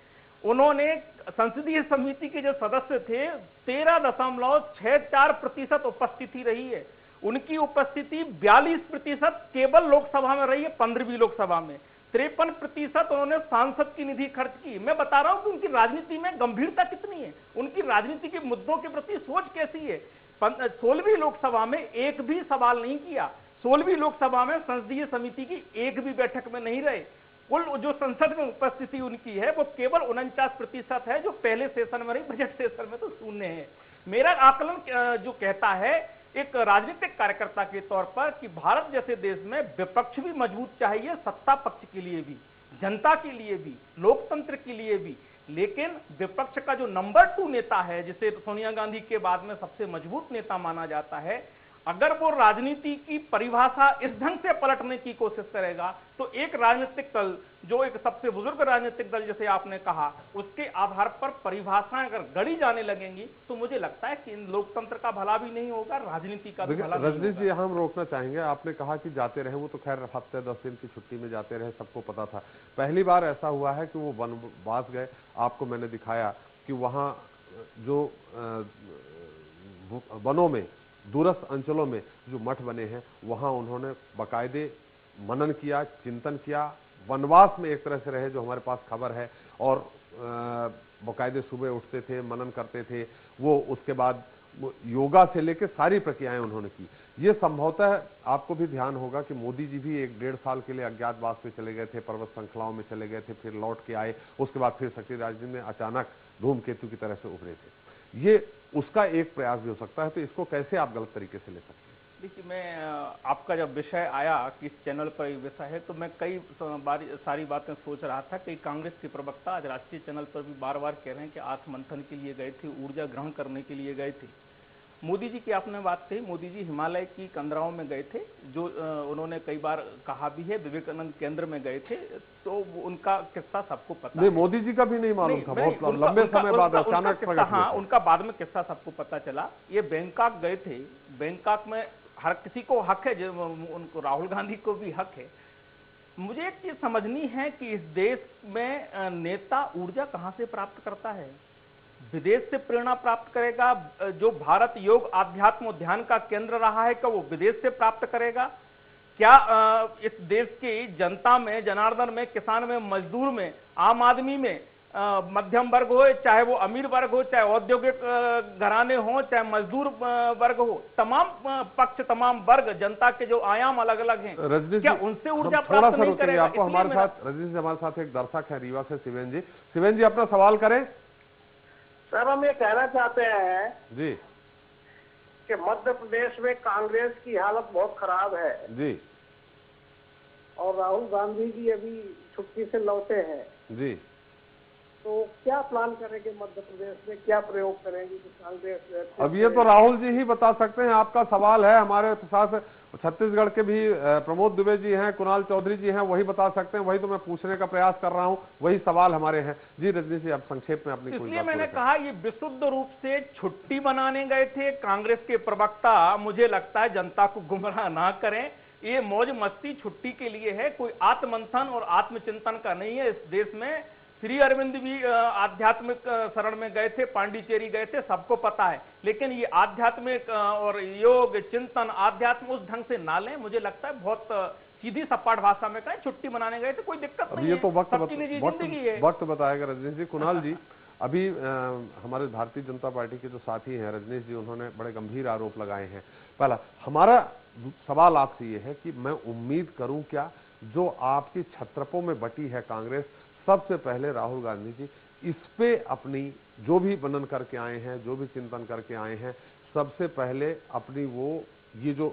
उन्होंने संसदीय समिति के जो सदस्य थे 13.64% उपस्थिति रही है। उनकी उपस्थिति 42% केवल लोकसभा में रही है। 15वीं लोकसभा में 53% उन्होंने सांसद की निधि खर्च की। मैं बता रहा हूं कि उनकी राजनीति में गंभीरता कितनी है, उनकी राजनीति के मुद्दों के प्रति सोच कैसी है। 16वीं लोकसभा में एक भी सवाल नहीं किया। 16वीं लोकसभा में संसदीय समिति की एक भी बैठक में नहीं रहे। कुल जो संसद में उपस्थिति उनकी है वो केवल 49% है, जो पहले सेशन में रही, बजट सेशन में तो शून्य है। मेरा आकलन जो कहता है एक राजनीतिक कार्यकर्ता के तौर पर कि भारत जैसे देश में विपक्ष भी मजबूत चाहिए, सत्ता पक्ष के लिए भी, जनता के लिए भी, लोकतंत्र के लिए भी। लेकिन विपक्ष का जो नंबर 2 नेता है, जिसे सोनिया गांधी के बाद में सबसे मजबूत नेता माना जाता है, अगर वो राजनीति की परिभाषा इस ढंग से पलटने की कोशिश करेगा तो एक राजनीतिक दल, जो एक सबसे बुजुर्ग राजनीतिक दल जैसे आपने कहा, उसके आधार पर परिभाषाएं अगर गढ़ी जाने लगेंगी तो मुझे लगता है कि लोकतंत्र का भला भी नहीं होगा, राजनीति का भी भला नहीं होगा। रजनीश जी, हम रोकना चाहेंगे। आपने कहा कि जाते रहे, वो तो खैर हफ्ते 10 दिन की छुट्टी में जाते रहे, सबको पता था। पहली बार ऐसा हुआ है कि वो वनवास गए। आपको मैंने दिखाया कि वहां जो वनों में, दूरस्थ अंचलों में जो मठ बने हैं, वहां उन्होंने बाकायदे मनन किया, चिंतन किया, वनवास में एक तरह से रहे, जो हमारे पास खबर है। और बाकायदे सुबह उठते थे, मनन करते थे। वो उसके बाद योगा से लेकर सारी प्रक्रियाएं उन्होंने की। ये संभवतः आपको भी ध्यान होगा कि मोदी जी भी 1-1.5 साल के लिए अज्ञातवास में चले गए थे, पर्वत श्रृंखलाओं में चले गए थे, फिर लौट के आए। उसके बाद फिर सक्रिय राजनीति में अचानक धूमकेतु की तरह से उभरे थे। ये उसका एक प्रयास भी हो सकता है। तो इसको कैसे आप गलत तरीके से ले सकते हैं? देखिए, मैं आपका जब विषय आया कि इस चैनल पर ये विषय है, तो मैं कई सारी बातें सोच रहा था कि कांग्रेस के प्रवक्ता आज राष्ट्रीय चैनल पर भी बार बार कह रहे हैं कि आत्ममंथन के लिए गए थे, ऊर्जा ग्रहण करने के लिए गए थे। मोदी जी की आपने बात कही, मोदी जी हिमालय की कंदराओं में गए थे, जो उन्होंने कई बार कहा भी है। विवेकानंद केंद्र में गए थे, तो उनका किस्सा सबको पता है। मोदी जी का भी नहीं मालूम था, बहुत लंबे समय बाद अचानक प्रकट हुआ। हाँ, उनका बाद में किस्सा सबको पता चला। ये बैंकॉक गए थे। बैंकॉक में हर किसी को हक है, उनको राहुल गांधी को भी हक है। मुझे एक चीज समझनी है कि इस देश में नेता ऊर्जा कहां से प्राप्त करता है? विदेश से प्रेरणा प्राप्त करेगा? जो भारत योग आध्यात्म और ध्यान का केंद्र रहा है, क्या वो विदेश से प्राप्त करेगा? क्या इस देश की जनता में, जनार्दन में, किसान में, मजदूर में, आम आदमी में मध्यम वर्ग हो, चाहे वो अमीर वर्ग हो, चाहे औद्योगिक घराने हो, चाहे मजदूर वर्ग हो, तमाम पक्ष, तमाम वर्ग, जनता के जो आयाम अलग अलग हैं, क्या उनसे ऊर्जा प्राप्त नहीं करेगा? आपको हमारे साथ रजनीश जी, हमारे साथ एक दर्शक है रीवा से, शिवेन जी। शिवेन जी, अपना सवाल करें। सर, हम ये कहना चाहते हैं जी कि मध्य प्रदेश में कांग्रेस की हालत बहुत खराब है जी, और राहुल गांधी जी अभी छुट्टी से लौटे हैं जी, तो क्या प्लान करेंगे मध्य प्रदेश में, क्या प्रयोग करेंगे कि कांग्रेस? अब ये तो राहुल जी ही बता सकते हैं। आपका सवाल है, हमारे साथ छत्तीसगढ़ के भी प्रमोद दुबे जी हैं, कुणाल चौधरी जी हैं, वही बता सकते हैं। वही तो मैं पूछने का प्रयास कर रहा हूं, वही सवाल हमारे हैं। जी रजनीश जी, आप संक्षेप में अपनी इसलिए मैंने कहा ये विशुद्ध रूप से छुट्टी बनाने गए थे कांग्रेस के प्रवक्ता। मुझे लगता है जनता को गुमराह ना करें, ये मौज मस्ती छुट्टी के लिए है, कोई आत्ममंथन और आत्मचिंतन का नहीं है। इस देश में श्री अरविंद भी आध्यात्मिक शरण में गए थे, पांडिचेरी गए थे, सबको पता है। लेकिन ये आध्यात्मिक और योग चिंतन, आध्यात्म उस ढंग से ना लें। मुझे लगता है बहुत सीधी सपाट भाषा में कहें, छुट्टी मनाने गए थे, कोई दिक्कत नहीं है, सबकी निजी जिंदगी है। वक्त बताएगा रजनीश जी। कुणाल जी, अभी हमारे भारतीय जनता पार्टी के जो साथी हैं रजनीश जी, उन्होंने बड़े गंभीर आरोप लगाए हैं। पहला हमारा सवाल आपसे ये है कि मैं उम्मीद करूं क्या, जो आपकी छत्रपों में बटी है कांग्रेस, सबसे पहले राहुल गांधी जी इस पे अपनी जो भी वर्णन करके आए हैं, जो भी चिंतन करके आए हैं, सबसे पहले अपनी वो ये जो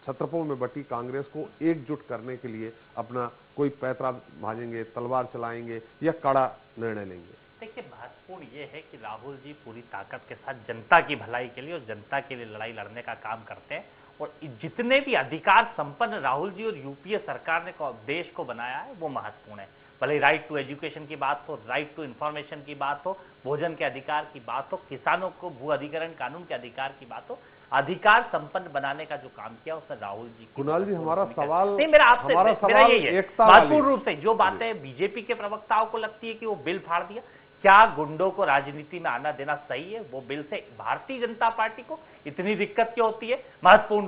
छत्रपों में बटी कांग्रेस को एकजुट करने के लिए अपना कोई पैतरा भाजेंगे, तलवार चलाएंगे या कड़ा निर्णय लेंगे? देखिए, महत्वपूर्ण ये है कि राहुल जी पूरी ताकत के साथ जनता की भलाई के लिए और जनता के लिए लड़ाई लड़ने का काम करते हैं। और जितने भी अधिकार संपन्न राहुल जी और यूपीए सरकार ने देश को बनाया है, वो महत्वपूर्ण है। भले राइट टू एजुकेशन की बात हो, राइट टू इंफॉर्मेशन की बात हो, भोजन के अधिकार की बात हो, किसानों को भू अधिग्रहण कानून के अधिकार की बात हो, अधिकार संपन्न बनाने का जो काम किया उसने राहुल जी। कुणाल जी, हमारा सवाल नहीं, मेरा आपसे मेरा यही है, महत्वपूर्ण रूप से जो बातें बीजेपी के प्रवक्ताओं को लगती है कि वो बिल फाड़ दिया, क्या गुंडों को राजनीति में आना देना सही है? वो बिल से भारतीय जनता पार्टी को इतनी दिक्कत क्यों होती है? महत्वपूर्ण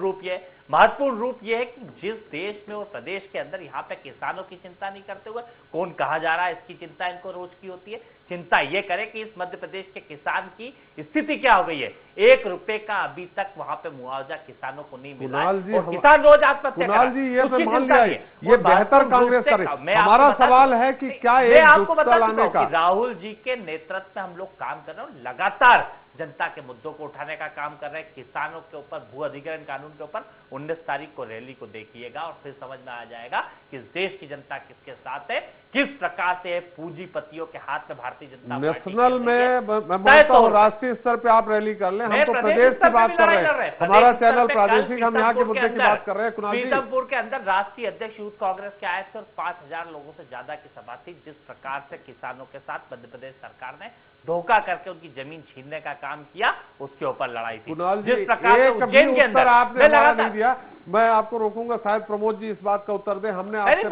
रूप यह है कि जिस देश में और प्रदेश के अंदर यहाँ पे किसानों की चिंता नहीं करते हुए कौन कहा जा रहा है, इसकी चिंता इनको रोज की होती है। चिंता ये करे कि इस मध्य प्रदेश के किसान की स्थिति क्या हो गई है। 1 रुपए का अभी तक वहां पे मुआवजा किसानों को नहीं मिला है और किसान रोज आत्महत्या कर रहे हैं। ये तो मान लिया ये बेहतर कांग्रेस करे। हमारा सवाल है कि क्या एकजुटता लाने का राहुल जी के नेतृत्व में हम लोग काम कर रहे हैं, लगातार जनता के मुद्दों को उठाने का काम कर रहे हैं। किसानों के ऊपर भू अधिग्रहण कानून के ऊपर 19 तारीख को रैली को देखिएगा और फिर समझ में आ जाएगा कि इस देश की जनता किसके साथ है, किस प्रकार से पूंजीपतियों के हाथ में भारतीय जनता नेशनल में मैं मानता हूं राष्ट्रीय स्तर पे आप रैली कर लें, हम तो प्रदेश की बात कर रहे हैं। हमारा चैनल प्रादेशिक, हम यहाँ के मुद्दे की बात कर रहे हैं। कुणाल जी, पीतमपुर के अंदर राष्ट्रीय अध्यक्ष यूथ कांग्रेस के आए थे और 5000 लोगों से ज्यादा की सभा थी। जिस प्रकार से किसानों के साथ मध्य प्रदेश सरकार ने धोखा करके उनकी जमीन छीनने का काम किया, उसके ऊपर लड़ाई थी। जिस प्रकार से उज्जैन के अंदर आपने नहीं दिया, मैं आपको रोकूंगा, शायद प्रमोद जी इस बात का उत्तर दे। हमने आपसे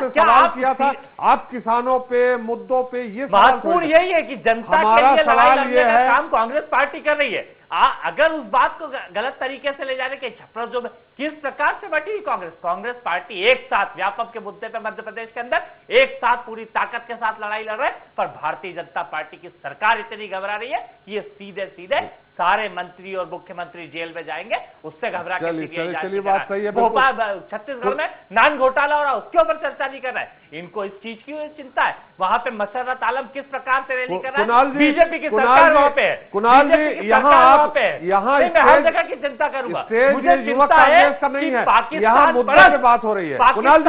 सवाल किया था, आप किसानों पे मुद्दों पे ये महत्वपूर्ण यही है कि जनता के लिए लड़ाई लड़ने का काम कांग्रेस पार्टी कर रही है। अगर उस बात को गलत तरीके से ले जाने के छप्पर जो किस प्रकार से बटी कांग्रेस पार्टी एक साथ व्यापक के मुद्दे पे मध्य प्रदेश के अंदर एक साथ पूरी ताकत के साथ लड़ाई लड़ रहे हैं, पर भारतीय जनता पार्टी की सरकार इतनी घबरा रही है कि ये सीधे सीधे सारे मंत्री और मुख्यमंत्री जेल में जाएंगे, उससे घबरा के बात सही है। भोपाल छत्तीसगढ़ में नान घोटाला हो रहा है, उसके ऊपर चर्चा नहीं कर रहा है। इनको इस चीज की चिंता है। वहां पे मसरत आलम किस प्रकार से रैली कर रहा है, बीजेपी की सरकार वहां पे है। कुणाल जी, यहाँ हर जगह की चिंता करूंगा, मुझे चिंता है कि पाकिस्तान परस्त बात हो रही है। कुणाल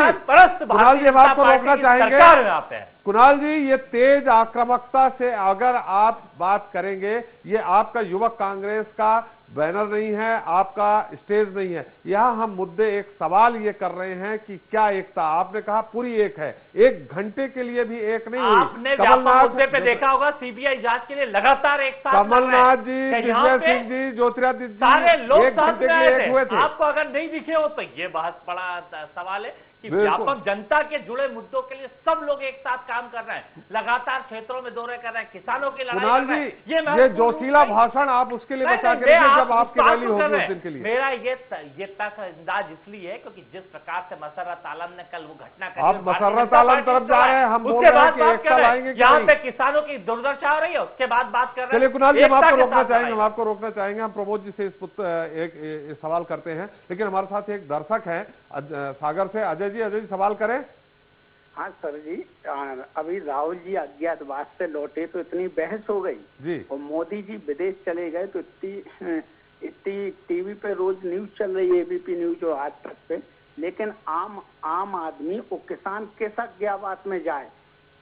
जी, बात को रोकना चाहेंगे। यहाँ पे कुणाल जी, ये तेज आक्रामकता से अगर आप बात करेंगे, ये आपका युवक कांग्रेस का बैनर नहीं है, आपका स्टेज नहीं है। यहाँ हम मुद्दे एक सवाल ये कर रहे हैं कि क्या एकता, आपने कहा पूरी एक है, 1 घंटे के लिए भी एक नहीं हुई। आपने कमलनाथ मुद्दे पे देखा होगा, सीबीआई जांच के लिए लगातार एक साथ कमलनाथ जी, दिग्विजय सिंह जी, ज्योतिरादित्य सारे लोग 1 घंटे के लिए एक हुए थे। आपको अगर नहीं दिखे हो तो ये बहुत बड़ा सवाल है कि व्यापक जनता के जुड़े मुद्दों के लिए सब लोग एक साथ काम कर रहे हैं, लगातार क्षेत्रों में दौरे कर रहे हैं, किसानों की लड़ाई कर रहे हैं। ये जोशीला भाषण आप उसके लिए बचा के रखिए जब आपकी रैली होगी उस दिन के लिए। मेरा ये तक अंदाज इसलिए है क्योंकि जिस प्रकार से मसर्रत आलम ने कल वो घटना कर, आप मसर्रत आलम तरफ जा रहे हैं, हम बोल रहे हैं कि एकता लाएंगे। यहाँ पे किसानों की दुर्दशा हो रही है, उसके बाद बात कर रहे हैं। चलिए कुणाल जी, हम आपको रोकना चाहेंगे, हम प्रमोद जी से एक सवाल करते हैं, लेकिन हमारे साथ एक दर्शक है सागर से, अजय जी सवाल करें। हाँ सर जी, अभी राहुल जी अज्ञातवास से लौटे तो इतनी बहस हो गई जी, और मोदी जी विदेश चले गए तो इतनी टीवी पे रोज न्यूज चल रही है, एबीपी न्यूज और आज तक पे, लेकिन आम आदमी और किसान किस अज्ञातवास में जाए।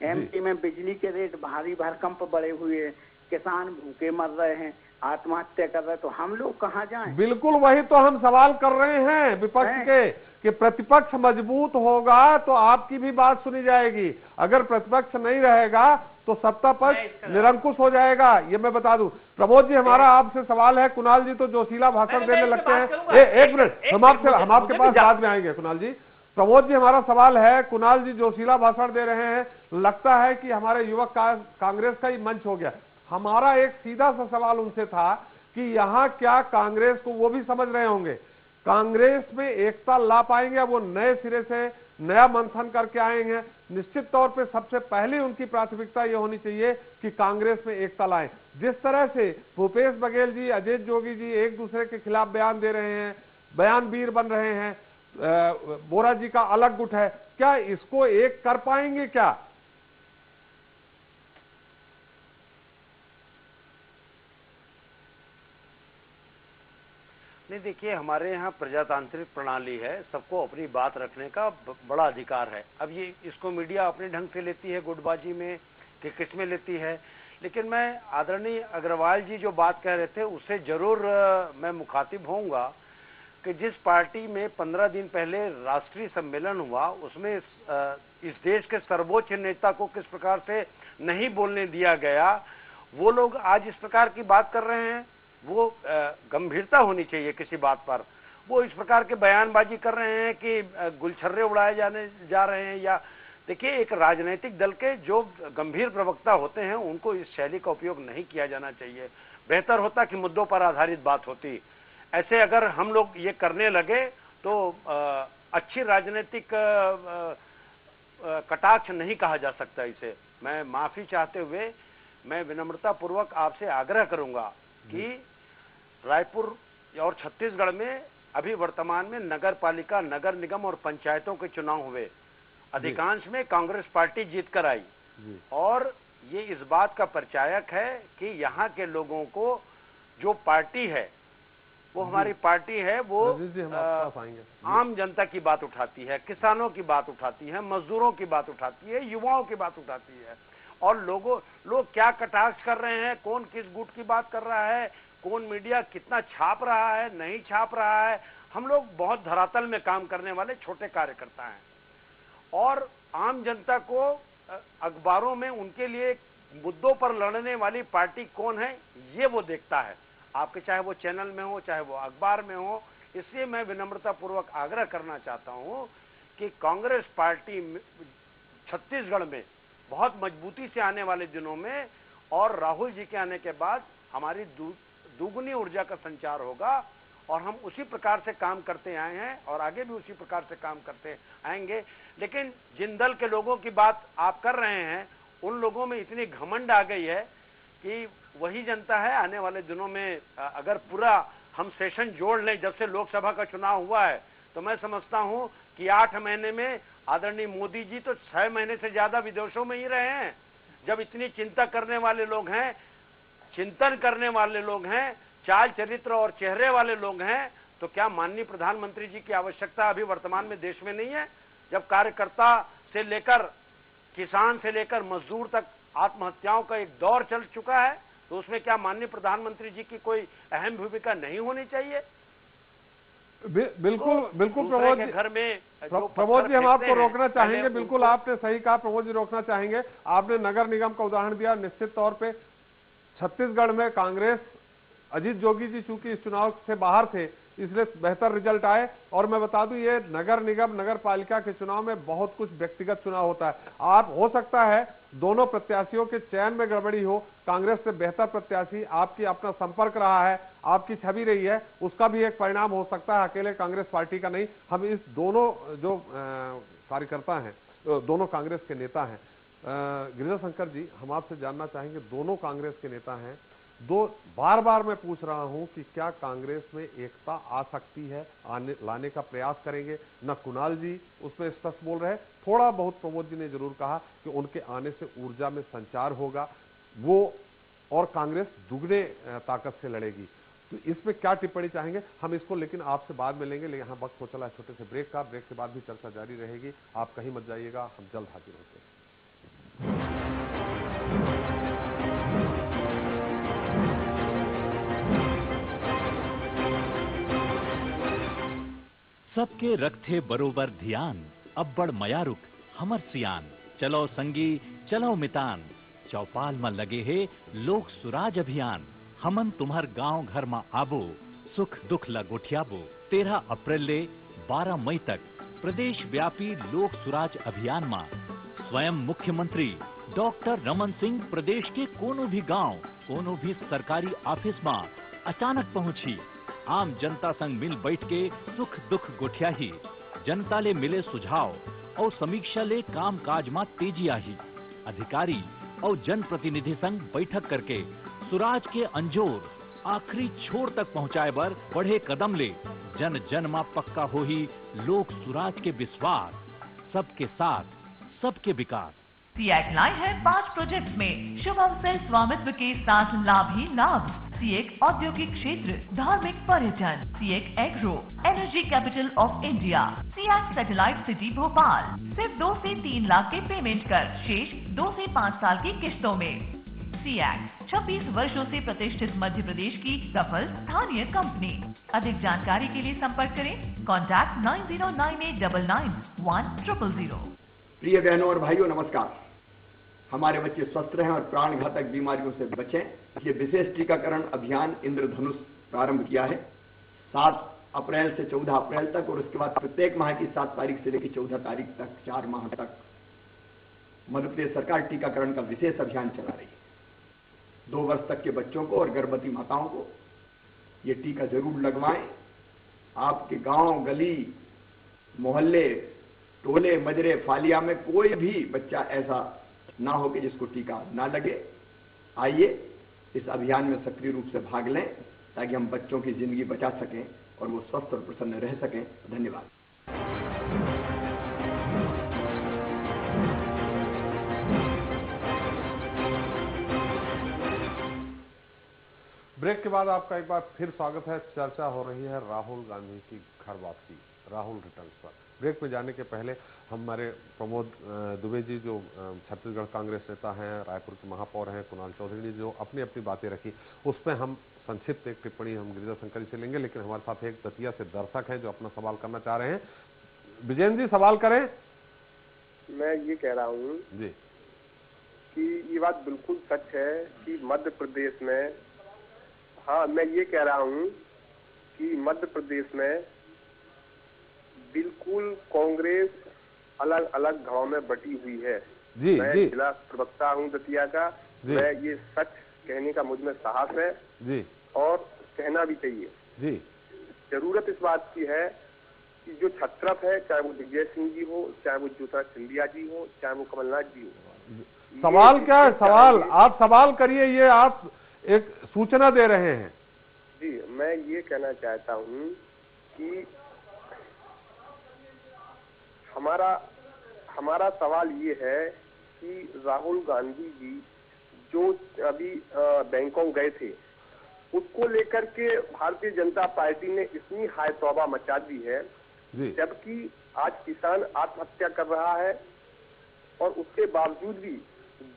एमपी में बिजली के रेट भारी भरकंप बढ़े हुए हैं, किसान भूखे मर रहे हैं, आत्महत्या कर रहे हैं, तो हम लोग कहाँ जाएं? बिल्कुल वही तो हम सवाल कर रहे हैं विपक्ष के, कि प्रतिपक्ष मजबूत होगा तो आपकी भी बात सुनी जाएगी, अगर प्रतिपक्ष नहीं रहेगा तो सत्ता पक्ष निरंकुश हो जाएगा, ये मैं बता दूं। प्रमोद जी, हमारा आपसे सवाल है, कुणाल जी तो जोशीला भाषण देने लगते हैं। एक मिनट, हम आपके पास बाद में आएंगे कुणाल जी। प्रमोद जी, हमारा सवाल है, कुणाल जी जोशीला भाषण दे रहे हैं, लगता है कि हमारे युवक कांग्रेस का ही मंच हो गया। हमारा एक सीधा सा सवाल उनसे था कि यहाँ क्या कांग्रेस को, वो भी समझ रहे होंगे, कांग्रेस में एकता ला पाएंगे, अब वो नए सिरे से नया मंथन करके आएंगे। निश्चित तौर पे सबसे पहले उनकी प्राथमिकता ये होनी चाहिए कि कांग्रेस में एकता लाएं। जिस तरह से भूपेश बघेल जी, अजीत जोगी जी एक दूसरे के खिलाफ बयान दे रहे हैं, बयानवीर बन रहे हैं, बोरा जी का अलग गुट है, क्या इसको एक कर पाएंगे क्या? नहीं, देखिए, हमारे यहाँ प्रजातांत्रिक प्रणाली है, सबको अपनी बात रखने का बड़ा अधिकार है। अब ये इसको मीडिया अपने ढंग से लेती है, गुटबाजी में कि किस में लेती है, लेकिन मैं आदरणीय अग्रवाल जी जो बात कह रहे थे उससे जरूर मैं मुखातिब होऊंगा कि जिस पार्टी में 15 दिन पहले राष्ट्रीय सम्मेलन हुआ, उसमें इस देश के सर्वोच्च नेता को किस प्रकार से नहीं बोलने दिया गया, वो लोग आज इस प्रकार की बात कर रहे हैं। वो गंभीरता होनी चाहिए किसी बात पर। वो इस प्रकार के बयानबाजी कर रहे हैं कि गुलछर्रे उड़ाए जा रहे हैं, या देखिए, एक राजनीतिक दल के जो गंभीर प्रवक्ता होते हैं उनको इस शैली का उपयोग नहीं किया जाना चाहिए। बेहतर होता कि मुद्दों पर आधारित बात होती। ऐसे अगर हम लोग ये करने लगे तो अच्छी राजनीतिक कटाक्ष नहीं कहा जा सकता इसे। मैं माफी चाहते हुए मैं विनम्रता पूर्वक आपसे आग्रह करूंगा कि रायपुर और छत्तीसगढ़ में अभी वर्तमान में नगर पालिका, नगर निगम और पंचायतों के चुनाव हुए, अधिकांश में कांग्रेस पार्टी जीतकर आई, और ये इस बात का परिचायक है कि यहाँ के लोगों को जो पार्टी है वो हमारी पार्टी है, वो आम जनता की बात उठाती है, किसानों की बात उठाती है, मजदूरों की बात उठाती है, युवाओं की बात उठाती है। और लोग क्या कटाक्ष कर रहे हैं, कौन किस गुट की बात कर रहा है, कौन मीडिया कितना छाप रहा है, नहीं छाप रहा है, हम लोग बहुत धरातल में काम करने वाले छोटे कार्यकर्ता हैं, और आम जनता को अखबारों में उनके लिए मुद्दों पर लड़ने वाली पार्टी कौन है ये वो देखता है, आपके चाहे वो चैनल में हो चाहे वो अखबार में हो। इसलिए मैं विनम्रता पूर्वक आग्रह करना चाहता हूं कि कांग्रेस पार्टी छत्तीसगढ़ में बहुत मजबूती से आने वाले दिनों में, और राहुल जी के आने के बाद हमारी दुगुनी ऊर्जा का संचार होगा, और हम उसी प्रकार से काम करते आए हैं और आगे भी उसी प्रकार से काम करते आएंगे। लेकिन जिन दल के लोगों की बात आप कर रहे हैं, उन लोगों में इतनी घमंड आ गई है कि वही जनता है आने वाले दिनों में, अगर पूरा हम सेशन जोड़ लें जब से लोकसभा का चुनाव हुआ है, तो मैं समझता हूं कि 8 महीने में आदरणीय मोदी जी तो 6 महीने से ज्यादा विदेशों में ही रहे हैं। जब इतनी चिंता करने वाले लोग हैं, चिंतन करने वाले लोग हैं, चाल चरित्र और चेहरे वाले लोग हैं, तो क्या माननीय प्रधानमंत्री जी की आवश्यकता अभी वर्तमान में देश में नहीं है? जब कार्यकर्ता से लेकर किसान से लेकर मजदूर तक आत्महत्याओं का एक दौर चल चुका है, तो उसमें क्या माननीय प्रधानमंत्री जी की कोई अहम भूमिका नहीं होनी चाहिए? बिल्कुल बिल्कुल प्रमोद जी, घर में प्रमोद जी हम आपको रोकना चाहेंगे। बिल्कुल आपने सही कहा प्रमोद जी, रोकना चाहेंगे। आपने नगर निगम का उदाहरण दिया। निश्चित तौर पे छत्तीसगढ़ में कांग्रेस, अजीत जोगी जी चूंकि इस चुनाव से बाहर थे, इसलिए बेहतर रिजल्ट आए। और मैं बता दूं, ये नगर निगम नगर पालिका के चुनाव में बहुत कुछ व्यक्तिगत चुनाव होता है। आप हो सकता है दोनों प्रत्याशियों के चयन में गड़बड़ी हो, कांग्रेस से बेहतर प्रत्याशी, आपकी अपना संपर्क रहा है, आपकी छवि रही है, उसका भी एक परिणाम हो सकता है, अकेले कांग्रेस पार्टी का नहीं। हम इस दोनों जो कार्यकर्ता हैं, दोनों कांग्रेस के नेता हैं, गिरिजा शंकर जी, हम आपसे जानना चाहेंगे, दोनों कांग्रेस के नेता हैं, बार बार मैं पूछ रहा हूं कि क्या कांग्रेस में एकता आ सकती है, लाने का प्रयास करेंगे? न कुणाल जी उसमें स्पष्ट बोल रहे, थोड़ा बहुत प्रमोद जी ने जरूर कहा कि उनके आने से ऊर्जा में संचार होगा, वो और कांग्रेस दुगने ताकत से लड़ेगी। तो इसमें क्या टिप्पणी चाहेंगे? हम इसको लेकिन आपसे बाद में लेंगे, लेकिन यहाँ वक्त हो चला है छोटे से ब्रेक का। ब्रेक के बाद भी चर्चा जारी रहेगी, आप कहीं मत जाइएगा, हम जल्द हाजिर होते हैं। सबके रखथे बरोबर ध्यान, अब्बड़ मयारुक हमर सियान, चलो संगी चलो मितान, चौपाल में लगे है लोक सुराज अभियान, हमन तुम्हार गांव घर में आबो, सुख दुख ला गोठियाबो। 13 अप्रैल ले 12 मई तक प्रदेश व्यापी लोक सुराज अभियान में स्वयं मुख्यमंत्री डॉक्टर रमन सिंह प्रदेश के कोनो भी गांव, कोनो भी सरकारी ऑफिस में अचानक पहुंची, आम जनता संग मिल बैठ के सुख दुख गोठियाही, जनता ले मिले सुझाव और समीक्षा ले काम काज में तेजी आही। अधिकारी और जनप्रतिनिधि संग बैठक करके सुराज के अंजोर आखिरी छोर तक पहुंचाए बर बढ़े कदम ले जन जन में पक्का हो ही लोक सुराज के विश्वास, सबके साथ सबके विकास। सिएक लाए है 5 प्रोजेक्ट में शुभम से स्वामित्व के साथ लाभ ही लाभ। सिएक औद्योगिक क्षेत्र, धार्मिक पर्यटन, सिएक agro, energy capital of India, सिएक सैटेलाइट सिटी भोपाल। सिर्फ 2 से 3 लाख के पेमेंट कर, शेष 2 से 5 साल की किस्तों में। सिएक 26 वर्षों से प्रतिष्ठित मध्य प्रदेश की सफल स्थानीय कंपनी। अधिक जानकारी के लिए संपर्क करें, कॉन्टैक्ट 9098991000। प्रिय बहनों और भाइयों नमस्कार। हमारे बच्चे स्वस्थ रहें और प्राण घातक बीमारियों से बचें, ये विशेष टीकाकरण अभियान इंद्रधनुष प्रारंभ किया है 7 अप्रैल से 14 अप्रैल तक, और उसके बाद प्रत्येक माह की 7 तारीख से लेकर 14 तारीख तक 4 माह तक मध्य प्रदेश सरकार टीकाकरण का विशेष अभियान चला रही है। 2 वर्ष तक के बच्चों को और गर्भवती माताओं को ये टीका जरूर लगवाएं। आपके गांव, गली, मोहल्ले, टोले, मजरे, फालिया में कोई भी बच्चा ऐसा ना हो कि जिसको टीका ना लगे। आइए इस अभियान में सक्रिय रूप से भाग लें, ताकि हम बच्चों की जिंदगी बचा सकें और वो स्वस्थ और प्रसन्न रह सकें। धन्यवाद। ब्रेक के बाद आपका एक बार फिर स्वागत है। चर्चा हो रही है राहुल गांधी की घर वापसी, राहुल रिटर्न पर। ब्रेक में जाने के पहले हमारे प्रमोद दुबे जी जो छत्तीसगढ़ कांग्रेस नेता हैं, रायपुर के महापौर हैं, कुणाल चौधरी ने जो अपनी अपनी बातें रखी, उस पर हम संक्षिप्त एक टिप्पणी हम गिरिजा शंकर से लेंगे। लेकिन हमारे साथ एक दतिया से दर्शक हैं जो अपना सवाल करना चाह रहे हैं। विजयन जी सवाल करें। मैं ये कह रहा हूँ जी कि ये बात बिल्कुल सच है कि मध्य प्रदेश में, हाँ मैं ये कह रहा हूँ कि मध्य प्रदेश में बिल्कुल कांग्रेस अलग अलग गांव में बटी हुई है। जी, मैं जी। जिला प्रवक्ता हूँ दतिया का। मैं ये सच कहने का मुझमें साहस है जी, और कहना भी चाहिए जी। जरूरत इस बात की है कि जो छत्रप है, चाहे वो दिग्विजय सिंह जी हो, चाहे वो ज्योतिरादित्य सिंधिया जी हो, चाहे वो कमलनाथ जी हो। सवाल क्या है? सवाल आप सवाल करिए, ये आप एक सूचना दे रहे हैं। जी मैं ये कहना चाहता हूँ कि हमारा सवाल ये है कि राहुल गांधी जी जो अभी बैंकॉक गए थे, उसको लेकर के भारतीय जनता पार्टी ने इतनी हाय तौबा मचा दी है, जबकि आज किसान आत्महत्या कर रहा है और उसके बावजूद भी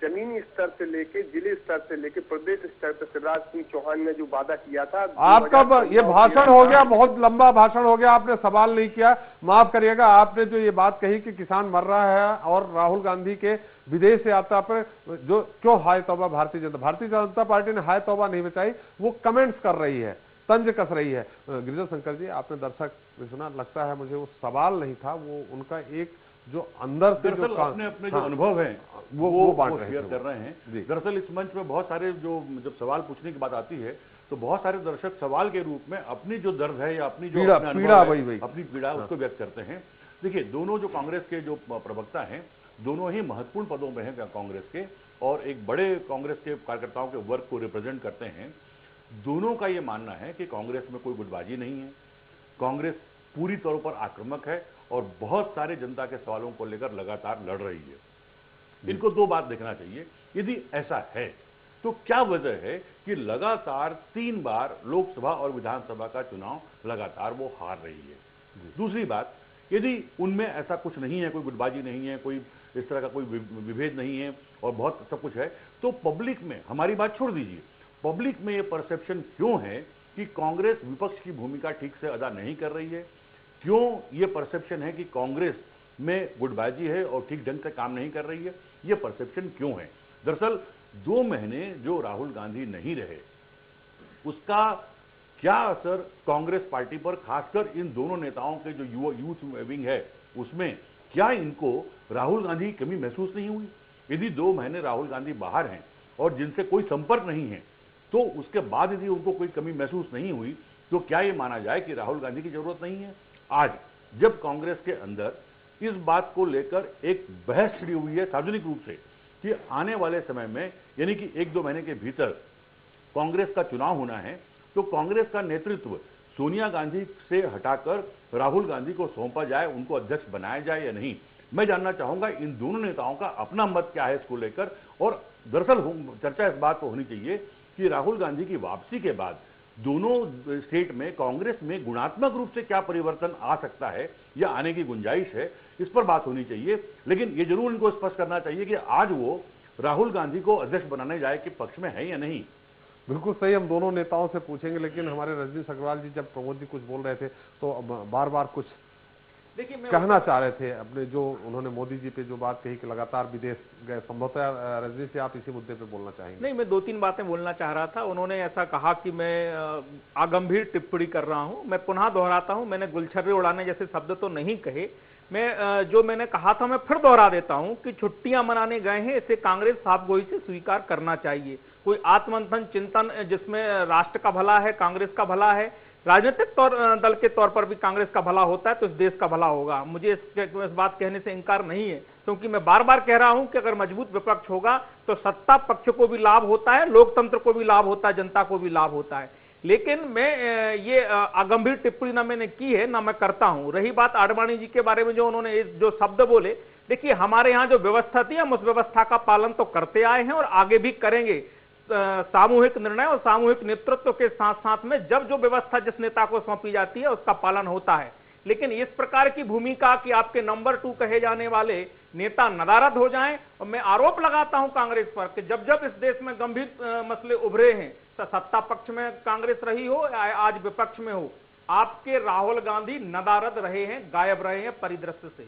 जमीनी स्तर से लेके जिले स्तर से लेके प्रदेश स्तर पर शिवराज सिंह चौहान ने जो वादा किया था। आपका ये भाषण हो गया, बहुत लंबा भाषण हो गया, आपने सवाल नहीं किया। माफ करिएगा, आपने जो ये बात कही कि किसान मर रहा है और राहुल गांधी के विदेश यात्रा पर जो क्यों हाय तौबा भारतीय जनता पार्टी ने हाय तौबा नहीं बचाई, वो कमेंट्स कर रही है। तंज कस रही है। गिरिजा शंकर जी, आपने दर्शक सुना, लगता है मुझे वो सवाल नहीं था, वो उनका एक जो अंदर से जो अपने अपने जो अनुभव है वो बांट रहे शेयर कर रहे हैं। दरअसल इस मंच में बहुत सारे जब सवाल पूछने की बात आती है तो बहुत सारे दर्शक सवाल के रूप में अपनी जो दर्द है या अपनी जो अपनी पीड़ा उसको व्यक्त करते हैं। देखिए, दोनों जो कांग्रेस के जो प्रवक्ता हैं, दोनों ही महत्वपूर्ण पदों में हैं कांग्रेस के, और एक बड़े कांग्रेस के कार्यकर्ताओं के वर्ग को रिप्रेजेंट करते हैं। दोनों का ये मानना है कि कांग्रेस में कोई गुटबाजी नहीं है, कांग्रेस पूरी तौर पर आक्रामक है और बहुत सारे जनता के सवालों को लेकर लगातार लड़ रही है। इनको दो बात देखना चाहिए। यदि ऐसा है तो क्या वजह है कि लगातार 3 बार लोकसभा और विधानसभा का चुनाव लगातार वो हार रही है। दूसरी बात, यदि उनमें ऐसा कुछ नहीं है, कोई गुटबाजी नहीं है, कोई इस तरह का कोई विभेद नहीं है और बहुत सब कुछ है, तो पब्लिक में, हमारी बात छोड़ दीजिए, पब्लिक में ये परसेप्शन क्यों है कि कांग्रेस विपक्ष की भूमिका ठीक से अदा नहीं कर रही है? क्यों ये परसेप्शन है कि कांग्रेस में गुटबाजी है और ठीक ढंग से काम नहीं कर रही है? ये परसेप्शन क्यों है? दरअसल 2 महीने जो राहुल गांधी नहीं रहे, उसका क्या असर कांग्रेस पार्टी पर, खासकर इन दोनों नेताओं के जो यूथ विंग है उसमें, क्या इनको राहुल गांधी की कमी महसूस नहीं हुई? यदि 2 महीने राहुल गांधी बाहर हैं और जिनसे कोई संपर्क नहीं है, तो उसके बाद यदि उनको कोई कमी महसूस नहीं हुई, तो क्या ये माना जाए कि राहुल गांधी की जरूरत नहीं है? आज जब कांग्रेस के अंदर इस बात को लेकर एक बहस छिड़ी हुई है सार्वजनिक रूप से कि आने वाले समय में, यानी कि 1-2 महीने के भीतर कांग्रेस का चुनाव होना है, तो कांग्रेस का नेतृत्व सोनिया गांधी से हटाकर राहुल गांधी को सौंपा जाए, उनको अध्यक्ष बनाया जाए या नहीं। मैं जानना चाहूंगा इन दोनों नेताओं का अपना मत क्या है इसको लेकर। और दरअसल चर्चा इस बात पर होनी चाहिए कि राहुल गांधी की वापसी के बाद दोनों स्टेट में कांग्रेस में गुणात्मक रूप से क्या परिवर्तन आ सकता है या आने की गुंजाइश है, इस पर बात होनी चाहिए। लेकिन ये जरूर इनको स्पष्ट करना चाहिए कि आज वो राहुल गांधी को अध्यक्ष बनाने जाए के पक्ष में है या नहीं। बिल्कुल सही, हम दोनों नेताओं से पूछेंगे, लेकिन हमारे रजनीश अग्रवाल जी जब प्रमोद जी कुछ बोल रहे थे तो बार बार कुछ कहना चाह रहे थे अपने, जो उन्होंने मोदी जी पे जो बात कही कि लगातार विदेश गए, संभवतः रजनीश जी आप इसी मुद्दे पे बोलना चाहेंगे? नहीं, मैं 2-3 बातें बोलना चाह रहा था। उन्होंने ऐसा कहा कि मैं आगंभीर टिप्पणी कर रहा हूं। मैं पुनः दोहराता हूं, मैंने गुलछर्रे उड़ाने जैसे शब्द तो नहीं कहे। जो मैंने कहा था मैं फिर दोहरा देता हूं कि छुट्टियां मनाने गए हैं, इसे कांग्रेस साफगोई से स्वीकार करना चाहिए। कोई आत्ममंथन चिंतन जिसमें राष्ट्र का भला है, कांग्रेस का भला है, राजनीतिक दल के तौर पर भी कांग्रेस का भला होता है, तो इस देश का भला होगा। मुझे इस बात कहने से इंकार नहीं है, क्योंकि मैं बार बार कह रहा हूं कि अगर मजबूत विपक्ष होगा तो सत्ता पक्ष को भी लाभ होता है, लोकतंत्र को भी लाभ होता है, जनता को भी लाभ होता है। लेकिन मैं ये अगंभीर टिप्पणी ना मैंने की है ना मैं करता हूं। रही बात आडवाणी जी के बारे में, जो उन्होंने जो शब्द बोले, देखिए हमारे यहाँ जो व्यवस्था थी हम उस व्यवस्था का पालन तो करते आए हैं और आगे भी करेंगे। सामूहिक निर्णय और सामूहिक नेतृत्व के साथ साथ में जब जो व्यवस्था जिस नेता को सौंपी जाती है उसका पालन होता है। लेकिन इस प्रकार की भूमिका कि आपके नंबर 2 कहे जाने वाले नेता नदारद हो जाएं, और मैं आरोप लगाता हूं कांग्रेस पर कि जब जब इस देश में गंभीर मसले उभरे हैं, सत्ता पक्ष में कांग्रेस रही हो या आज विपक्ष में हो, आपके राहुल गांधी नदारद रहे हैं, गायब रहे हैं परिदृश्य से।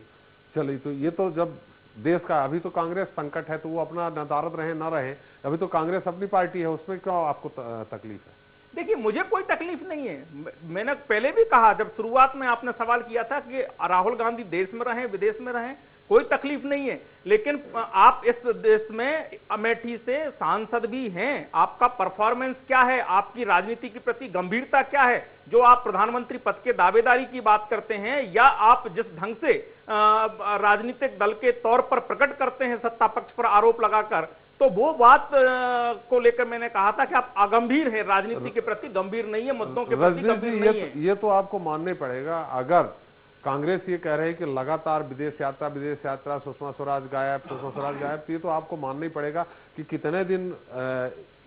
चलिए, तो ये तो जब देश का अभी तो कांग्रेस संकट है तो वो अपना नदारद रहे ना रहे, अभी तो कांग्रेस अपनी पार्टी है, उसमें क्यों आपको तकलीफ है? देखिए, मुझे कोई तकलीफ नहीं है। मैंने पहले भी कहा, जब शुरुआत में आपने सवाल किया था कि राहुल गांधी देश में रहें विदेश में रहें, कोई तकलीफ नहीं है। लेकिन आप इस देश में अमेठी से सांसद भी हैं, आपका परफॉर्मेंस क्या है, आपकी राजनीति के प्रति गंभीरता क्या है, जो आप प्रधानमंत्री पद के दावेदारी की बात करते हैं, या आप जिस ढंग से राजनीतिक दल के तौर पर प्रकट करते हैं सत्ता पक्ष पर आरोप लगाकर, तो वो बात को लेकर मैंने कहा था कि आप अगंभीर हैं, राजनीति के प्रति गंभीर नहीं है, मुद्दों के प्रति गंभीर नहीं है। ये तो आपको मानना ही पड़ेगा। अगर कांग्रेस ये कह रहे हैं कि लगातार विदेश यात्रा, सुषमा स्वराज गायब, तो ये तो आपको मानना ही पड़ेगा कि कितने दिन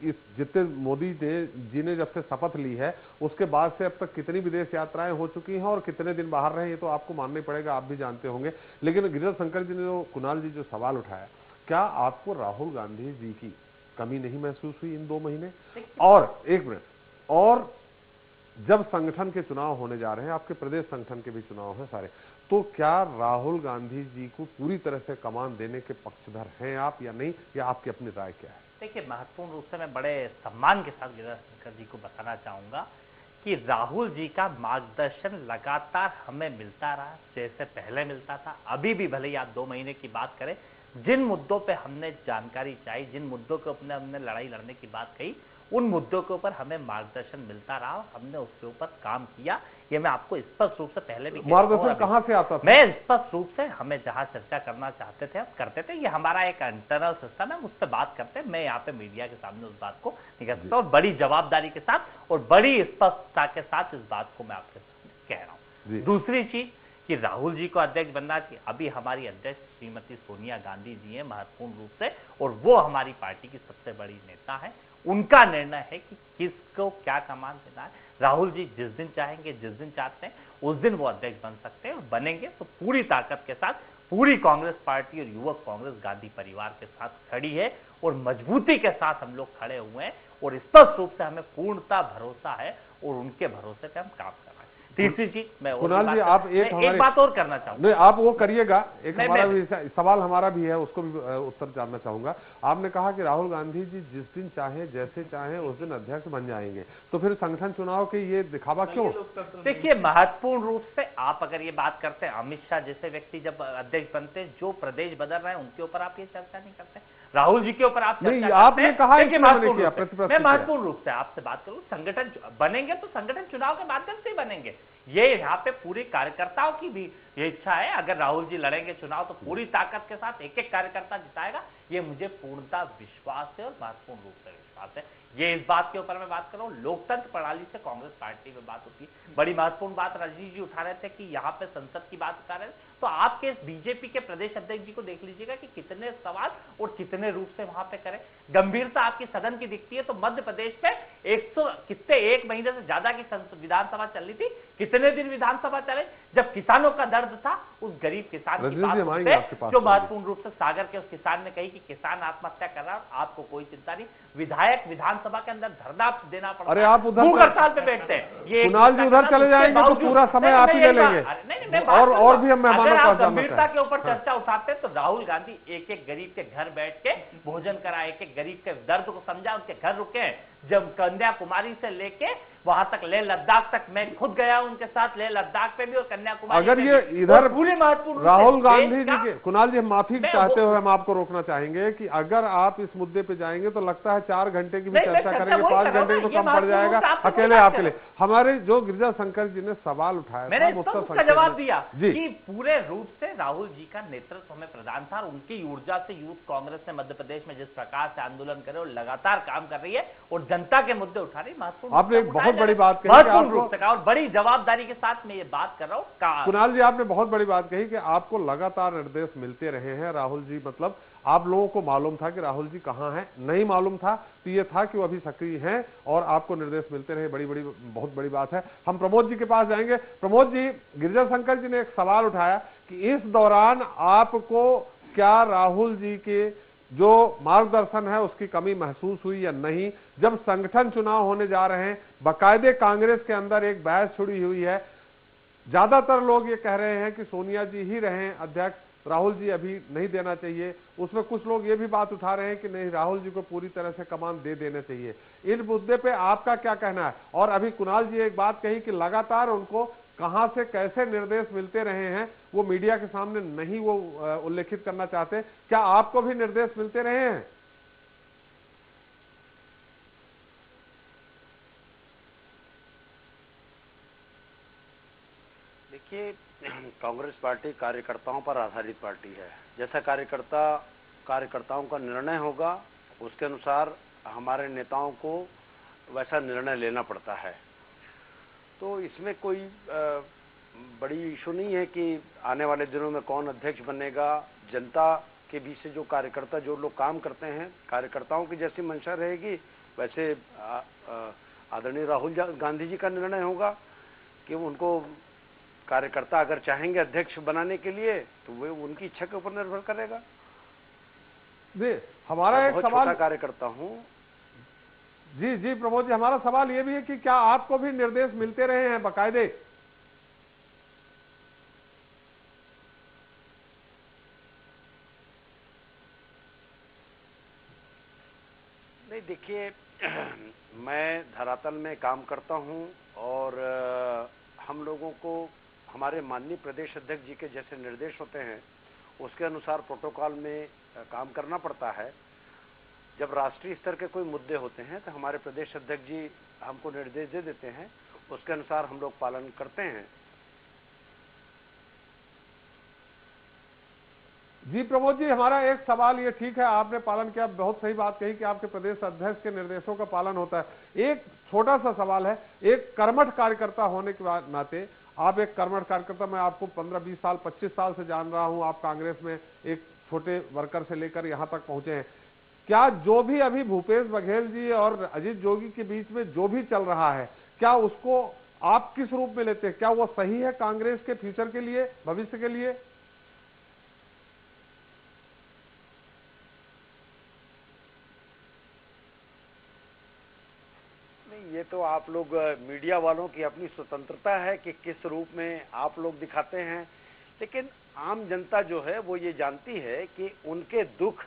इस जितने मोदी जी ने जब से शपथ ली है उसके बाद से अब तक कितनी विदेश यात्राएं हो चुकी हैं और कितने दिन बाहर रहे, ये तो आपको मानना ही पड़ेगा, आप भी जानते होंगे। लेकिन गिरिजा शंकर जी ने जो, कुणाल जी जो सवाल उठाया, क्या आपको राहुल गांधी जी की कमी नहीं महसूस हुई इन 2 महीने? और एक मिनट, और जब संगठन के चुनाव होने जा रहे हैं, आपके प्रदेश संगठन के भी चुनाव हैं सारे, तो क्या राहुल गांधी जी को पूरी तरह से कमान देने के पक्षधर हैं आप या नहीं, या आपकी अपनी राय क्या है? देखिए, महत्वपूर्ण रूप से मैं बड़े सम्मान के साथ गिरिजा शंकर जी को बताना चाहूंगा कि राहुल जी का मार्गदर्शन लगातार हमें मिलता रहा, जैसे पहले मिलता था, अभी भी भले ही आप 2 महीने की बात करें, जिन मुद्दों पे हमने जानकारी चाहिए, जिन मुद्दों के ऊपर हमने लड़ाई लड़ने की बात कही, उन मुद्दों के ऊपर हमें मार्गदर्शन मिलता रहा और हमने उसके ऊपर काम किया। ये मैं आपको स्पष्ट रूप से पहले भी मार्गदर्शन कहां से आता था? मैं स्पष्ट रूप से हमें जहां चर्चा करना चाहते थे हम करते थे। ये हमारा एक इंटरनल सिस्टम है, उस पर बात करते हैं। मैं यहाँ पे मीडिया के सामने उस बात को नहीं कर सकता और बड़ी जवाबदारी के साथ और बड़ी स्पष्टता के साथ इस बात को मैं आपके सामने कह रहा हूँ। दूसरी चीज कि राहुल जी को अध्यक्ष बनना चाहिए, अभी हमारी अध्यक्ष श्रीमती सोनिया गांधी जी हैं महत्वपूर्ण रूप से, और वो हमारी पार्टी की सबसे बड़ी नेता है। उनका निर्णय है कि किसको क्या कमान देना है। राहुल जी जिस दिन चाहेंगे, जिस दिन चाहते हैं, उस दिन वो अध्यक्ष बन सकते हैं और बनेंगे तो पूरी ताकत के साथ पूरी कांग्रेस पार्टी और युवक कांग्रेस गांधी परिवार के साथ खड़ी है और मजबूती के साथ हम लोग खड़े हुए हैं और स्पष्ट रूप से हमें पूर्णता भरोसा है और उनके भरोसे पे हम काम कर रहे हैं। तीसरी चीज मैं कुणाल जी, आप एक बात और करना चाहूंगा। नहीं, आप वो करिएगा। एक हमारा भी सवाल हमारा भी है, उसको भी उत्तर जानना चाहूंगा। आपने कहा कि राहुल गांधी जी जिस दिन चाहे, जैसे चाहे, उस दिन अध्यक्ष बन जाएंगे, तो फिर संगठन चुनाव के ये दिखावा क्यों? देखिए, महत्वपूर्ण रूप से आप अगर ये बात करते हैं, अमित शाह जैसे व्यक्ति जब अध्यक्ष बनते हैं, जो प्रदेश बदल रहे हैं उनके ऊपर आप ये चर्चा नहीं करते। राहुल जी के ऊपर आप नहीं, आपने कहा मैं महत्वपूर्ण रूप से आपसे बात करूं, संगठन बनेंगे तो संगठन चुनाव के माध्यम से ही बनेंगे। ये यहाँ पे पूरी कार्यकर्ताओं की भी ये इच्छा है। अगर राहुल जी लड़ेंगे चुनाव तो पूरी ताकत के साथ एक एक कार्यकर्ता जिताएगा, ये मुझे पूर्णतः विश्वास है और महत्वपूर्ण रूप से विश्वास है। ये इस बात के ऊपर मैं बात कर रहा हूँ। लोकतंत्र प्रणाली से कांग्रेस पार्टी में बात होती है। बड़ी महत्वपूर्ण बात रजनीश जी उठा रहे थे कि यहाँ पे संसद की बात उठा रहे थे, तो आपके बीजेपी के प्रदेश अध्यक्ष जी को देख लीजिएगा कि कितने सवाल और कितने रूप से वहां पे करें। गंभीरता आपकी सदन की दिखती है तो मध्य प्रदेश में 1 महीने से ज्यादा की विधानसभा चल रही थी। कितने दिन विधानसभा चले? जब किसानों का दर्द था, उस गरीब किसान की बात जो महत्वपूर्ण रूप से सागर के उस किसान ने कही कि किसान आत्महत्या कर रहा है, आपको कोई चिंता नहीं, विधायक विधानसभा के अंदर धरना देना पड़ता है। अरे आप उधर हड़ताल पे बैठते हैं। ये कुणाल जी उधर चले जाएंगे तो पूरा समय आप ही ले लेंगे और भी हम मेहमानों को गंभीरता के ऊपर चर्चा उठाते हैं तो राहुल गांधी एक एक गरीब के घर बैठ के भोजन करा, एक एक गरीब के दर्द को समझा, उनके घर रुके। जब कन्याकुमारी से लेके वहां तक लेह लद्दाख तक मैं खुद गया उनके साथ, लेह लद्दाख पे भी और कन्याकुमारी अगर ये इधर पूरे महत्वपूर्ण राहुल गांधी जी के कुणाल जी, माफी चाहते हुए हम आपको रोकना चाहेंगे कि अगर आप इस मुद्दे पे जाएंगे तो लगता है 4 घंटे की भी चर्चा करेंगे, 5 घंटे तो कम पड़ जाएगा अकेले आपके लिए। हमारे जो गिरिजा शंकर जी ने सवाल उठाया, मैंने उसका जवाब दिया कि पूरे रूप से राहुल जी का नेतृत्व हमें प्रदान था। उनकी ऊर्जा से यूथ कांग्रेस ने मध्य प्रदेश में जिस प्रकार से आंदोलन करे और लगातार काम कर रही है और जनता के मुद्दे उठा रही, महत्वपूर्ण आपने एक बहुत बड़ी बात कही और बड़ी जवाबदारी के साथ मैं ये बात कर रहा हूँ। कुणाल जी, आपने बहुत बड़ी बात कही कि आपको लगातार निर्देश मिलते रहे हैं। राहुल जी, मतलब आप लोगों को मालूम था कि राहुल जी कहां हैं? नहीं मालूम था तो ये था कि वो अभी सक्रिय हैं और आपको निर्देश मिलते रहे। बहुत बड़ी बात है। हम प्रमोद जी के पास जाएंगे। प्रमोद जी, गिरिजा शंकर जी ने एक सवाल उठाया कि इस दौरान आपको क्या राहुल जी के जो मार्गदर्शन है उसकी कमी महसूस हुई या नहीं? जब संगठन चुनाव होने जा रहे हैं, बाकायदे कांग्रेस के अंदर एक बहस छुड़ी हुई है। ज्यादातर लोग ये कह रहे हैं कि सोनिया जी ही रहें अध्यक्ष, राहुल जी अभी नहीं देना चाहिए। उसमें कुछ लोग ये भी बात उठा रहे हैं कि नहीं, राहुल जी को पूरी तरह से कमान दे देना चाहिए। इन मुद्दे पे आपका क्या कहना है? और अभी कुणाल जी एक बात कही कि लगातार उनको कहां से कैसे निर्देश मिलते रहे हैं वो मीडिया के सामने नहीं वो उल्लेखित करना चाहते। क्या आपको भी निर्देश मिलते रहे हैं? देखिए, कांग्रेस पार्टी कार्यकर्ताओं पर आधारित पार्टी है। जैसा कार्यकर्ताओं का निर्णय होगा उसके अनुसार हमारे नेताओं को वैसा निर्णय लेना पड़ता है। तो इसमें कोई बड़ी इशू नहीं है कि आने वाले दिनों में कौन अध्यक्ष बनेगा। जनता के बीच से जो कार्यकर्ता, जो लोग काम करते हैं, कार्यकर्ताओं की जैसी मंशा रहेगी वैसे आदरणीय राहुल गांधी जी का निर्णय होगा कि उनको कार्यकर्ता अगर चाहेंगे अध्यक्ष बनाने के लिए तो वो उनकी इच्छा के ऊपर निर्भर करेगा। हमारा एक सवाल, कार्यकर्ता हूँ जी प्रमोद जी, हमारा सवाल ये भी है कि क्या आपको भी निर्देश मिलते रहे हैं बाकायदे? नहीं देखिए, मैं धरातल में काम करता हूं और हम लोगों को हमारे माननीय प्रदेश अध्यक्ष जी के जैसे निर्देश होते हैं उसके अनुसार प्रोटोकॉल में काम करना पड़ता है। जब राष्ट्रीय स्तर के कोई मुद्दे होते हैं तो हमारे प्रदेश अध्यक्ष जी हमको निर्देश दे देते हैं, उसके अनुसार हम लोग पालन करते हैं। जी प्रमोद जी, हमारा एक सवाल ये, ठीक है आपने पालन किया, बहुत सही बात कही कि आपके प्रदेश अध्यक्ष के निर्देशों का पालन होता है। एक छोटा सा सवाल है, एक कर्मठ कार्यकर्ता होने के नाते, आप एक कर्मठ कार्यकर्ता, मैं आपको 15-20 साल 25 साल से जान रहा हूं, आप कांग्रेस में एक छोटे वर्कर से लेकर यहां तक पहुंचे हैं। क्या जो भी अभी भूपेश बघेल जी और अजीत जोगी के बीच में जो भी चल रहा है, क्या उसको आप किस रूप में लेते हैं? क्या वो सही है कांग्रेस के फ्यूचर के लिए, भविष्य के लिए? ये तो आप लोग मीडिया वालों की अपनी स्वतंत्रता है कि किस रूप में आप लोग दिखाते हैं, लेकिन आम जनता जो है वो ये जानती है कि उनके दुख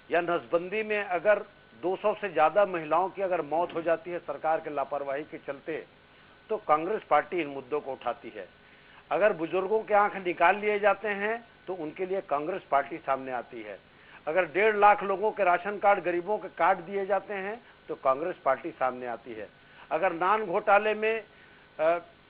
या नसबंदी में अगर 200 से ज्यादा महिलाओं की अगर मौत हो जाती है सरकार के लापरवाही के चलते, तो कांग्रेस पार्टी इन मुद्दों को उठाती है। अगर बुजुर्गों के आंख निकाल लिए जाते हैं तो उनके लिए कांग्रेस पार्टी सामने आती है। अगर 1.5 लाख लोगों के राशन कार्ड गरीबों के काट दिए जाते हैं तो कांग्रेस पार्टी सामने आती है। अगर नान घोटाले में